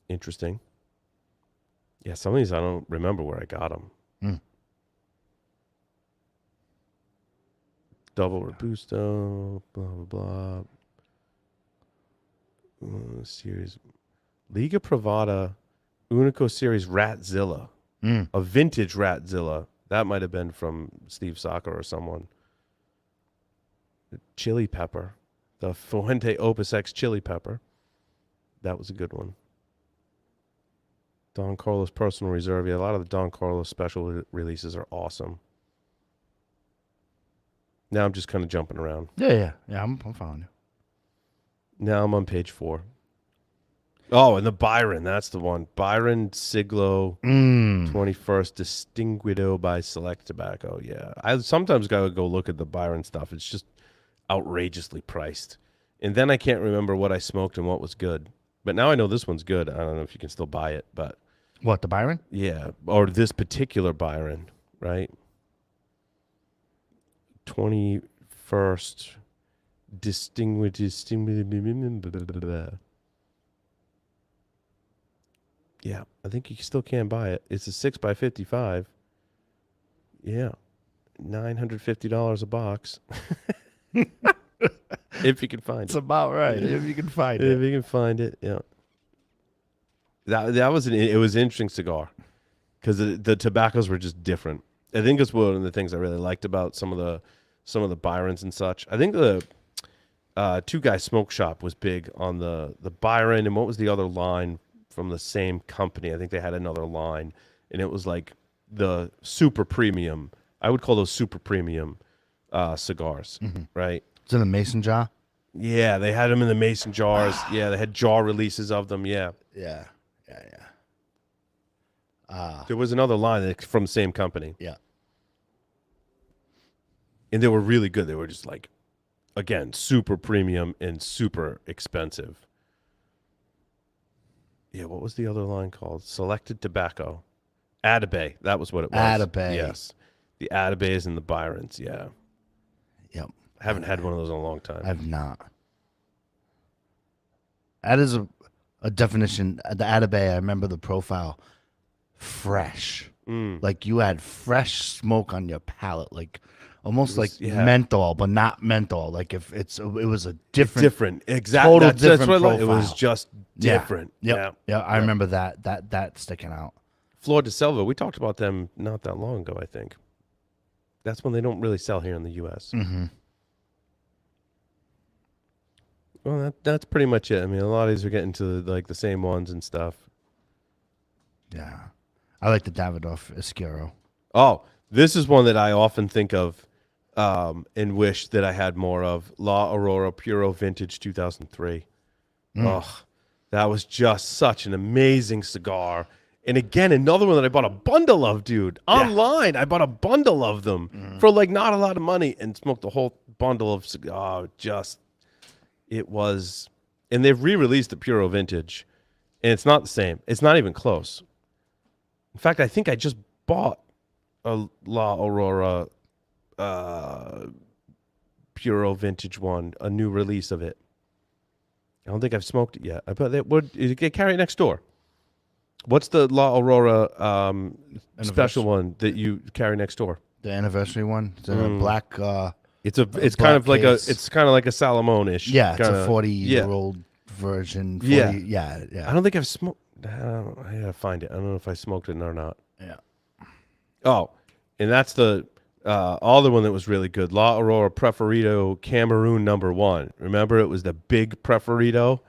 Interesting. Yeah, some of these I don't remember where I got them. Double Robusto, blah, blah, blah. Series. Liga Privada, Unico Series Ratzilla. A vintage Ratzilla. That might have been from Steve Saka or someone. Chili pepper. The Fuente Opus X chili pepper. That was a good one. Don Carlos Personal Reserve. Yeah, a lot of the Don Carlos special releases are awesome. Now I'm just kind of jumping around. Yeah. I'm following you. Now I'm on page 4. Oh, and the Byron. That's the one. Byron Siglo 21st Distinguido by Select Tobacco. Yeah. I sometimes got to go look at the Byron stuff. It's just outrageously priced. And then I can't remember what I smoked and what was good. But now I know this one's good. I don't know if you can still buy it, but what, the Byron? Yeah, or this particular Byron, right? 21st distinguished Yeah, I think you still can buy it. It's a 6x55. Yeah, $950 a box. If you can find It's it. about right if you can find If it. you can find it, yeah. That was it was an interesting cigar because the tobaccos were just different. I think it's one of the things I really liked about some of the Byrons and such. I think the Two Guys Smoke Shop was big on the Byron, and what was the other line from the same company? I think they had another line, and it was like the super premium. I would call those super premium cigars, right? It's in a mason jar. Yeah, they had them in the mason jars. Yeah, they had jar releases of them. Yeah, Yeah. there was another line from the same company, Yeah. and they were really good. They were just like, again, super premium and super expensive. Yeah, what was the other line called? Selected Tobacco. Atabay. That was what it was. Atabay. Yes. The Atabays and the Byrons. Yeah. Yep. I haven't had one of those in a long time. I've not. That is a definition. The Atabay, I remember the profile. Fresh. Like you had fresh smoke on your palate. Like almost like menthol, but not menthol. Like if it was a different. Exactly. Total That's different what profile. it was just different. Yeah. I remember that sticking out. Flor de Selva, we talked about them not that long ago, I think. That's when they don't really sell here in the U.S. Mm-hmm. Well, that's pretty much it. I mean, a lot of these are getting to like the same ones and stuff. Yeah. I like the Davidoff Isquero. Oh, this is one that I often think of and wish that I had more of. La Aurora Puro Vintage 2003. Oh, that was just such an amazing cigar. And again, another one that I bought a bundle of, dude. Online, I bought a bundle of them for like not a lot of money and smoked a whole bundle of cigar. It was, and they've re-released the Puro Vintage, and it's not the same. It's not even close. In fact, I think I just bought a La Aurora Puro Vintage one, a new release of it. I don't think I've smoked it yet. I bet they carry it next door. What's the La Aurora special one that you carry next door? The anniversary one. It's in a black. It's kind of like case. it's kind of like a Salomon-ish. Yeah, it's kinda, a 40-year-old version. 40, Yeah. yeah. I don't think I've smoked. I gotta find it. I don't know if I smoked it or not. Yeah. Oh, and that's the other one that was really good. La Aurora Preferido Cameroon #1. Remember, it was the big Preferido.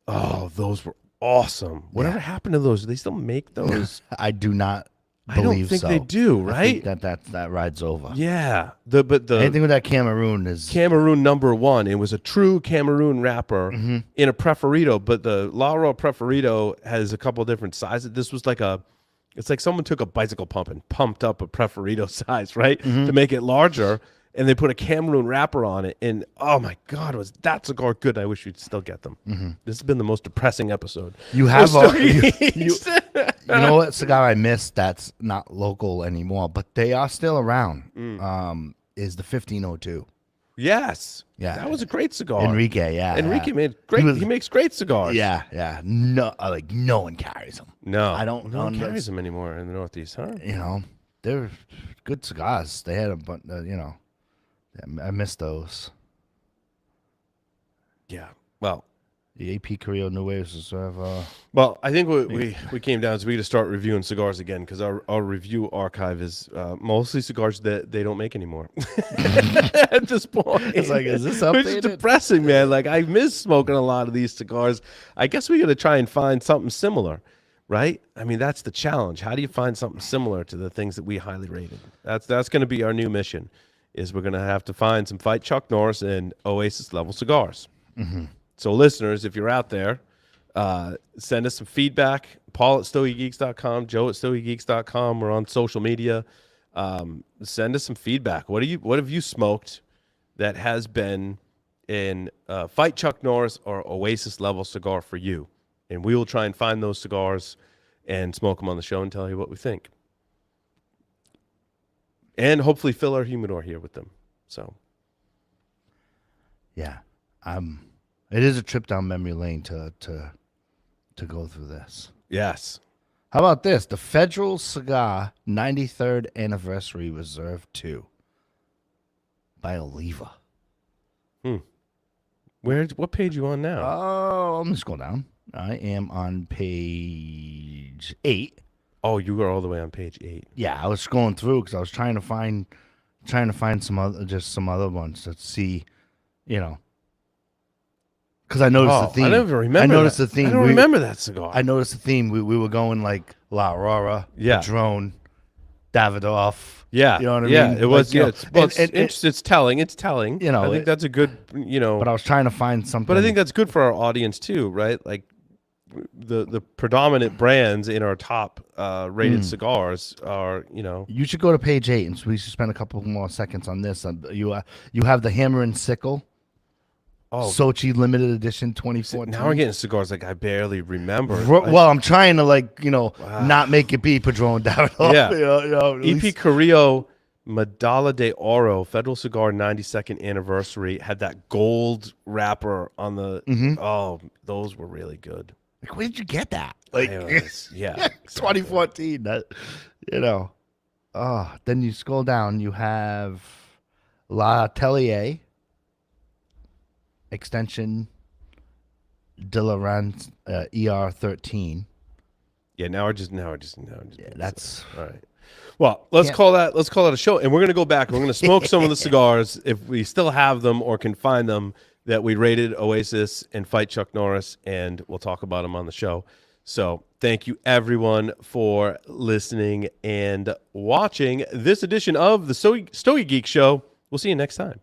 Oh, those were awesome. Whatever happened to those? Do they still make those? I do not I don't believe think so. they do, I right? think that rides over. Yeah. But the Anything with that Cameroon is Cameroon #1. It was a true Cameroon wrapper in a Preferido, but the La Aurora Preferido has a couple different sizes. This was like it's like someone took a bicycle pump and pumped up a Preferido size, right? To make it larger, and they put a Cameroon wrapper on it. And oh my God, was that cigar good? I wish you'd still get them. This has been the most depressing episode. You have you Uh, know what cigar I missed that's not local anymore, but they are still around. Is the 1502. Yes. Yeah. That was a great cigar. Enrique, yeah. Enrique yeah. made great. He makes great cigars. Yeah. No, like no one carries them. No, I don't No one know. carries them anymore in the Northeast, huh? You know, they're good cigars. They had a bunch. I missed those. Yeah. Well, The AP Carrillo New Waves is sort of. Well, I think what we came down to we got to start reviewing cigars again because our review archive is mostly cigars that they don't make anymore. At this point, It's like, is this which is updated? depressing, man. Like I miss smoking a lot of these cigars. I guess we got to try and find something similar, right? I mean, that's the challenge. How do you find something similar to the things that we highly rated? That's going to be our new mission. Is we're going to have to find some Fight Chuck Norris and Oasis level cigars. So listeners, if you're out there, send us some feedback. Paul at StogieGeeks.com, Joe at StogieGeeks.com. We're on social media. Send us some feedback. What have you smoked that has been in Fight Chuck Norris or Oasis level cigar for you? And we will try and find those cigars and smoke them on the show and tell you what we think. And hopefully fill our humidor here with them. So, Yeah. It is a trip down memory lane to go through this. Yes. How about this? The Federal Cigar 93rd Anniversary Reserve 2 by Oliva. What page you on now? Oh, I'm just going down. I am on page 8. Oh, you were all the way on page 8. Yeah, I was scrolling through because I was trying to find some other ones to see, because I noticed the theme. I never remember. I noticed the theme. I don't remember that cigar. I noticed the theme. We were going like La Aurora, Yeah. Padron, Davidoff. Yeah, You know what I yeah, mean? it was. Like, It's telling. It's telling. You know, I think that's a good. But I was trying to find something. But I think that's good for our audience too, right? Like the predominant brands in our top rated cigars are, You should go to page 8, and so we should spend a couple more seconds on this. You have the Hammer and Sickle. Oh, Sochi limited edition 2014. now we're getting cigars like I barely remember. Well, I'm trying to not make it be Padron Davidoff. Yeah. At EP Carrillo Medalla de Oro Federal Cigar 92nd Anniversary had that gold wrapper on the. Oh, those were really good. Like, where did you get that? Yeah, 2014. That, then you scroll down. You have La Tellier Extension de la Rance ER13. Yeah, now we're just. Yeah, that's all right. Well, let's call that a show, and we're gonna go back. We're gonna smoke some of the cigars if we still have them or can find them that we rated Oasis and Fight Chuck Norris, and we'll talk about them on the show. So thank you everyone for listening and watching this edition of the Stogie Geeks Show. We'll see you next time.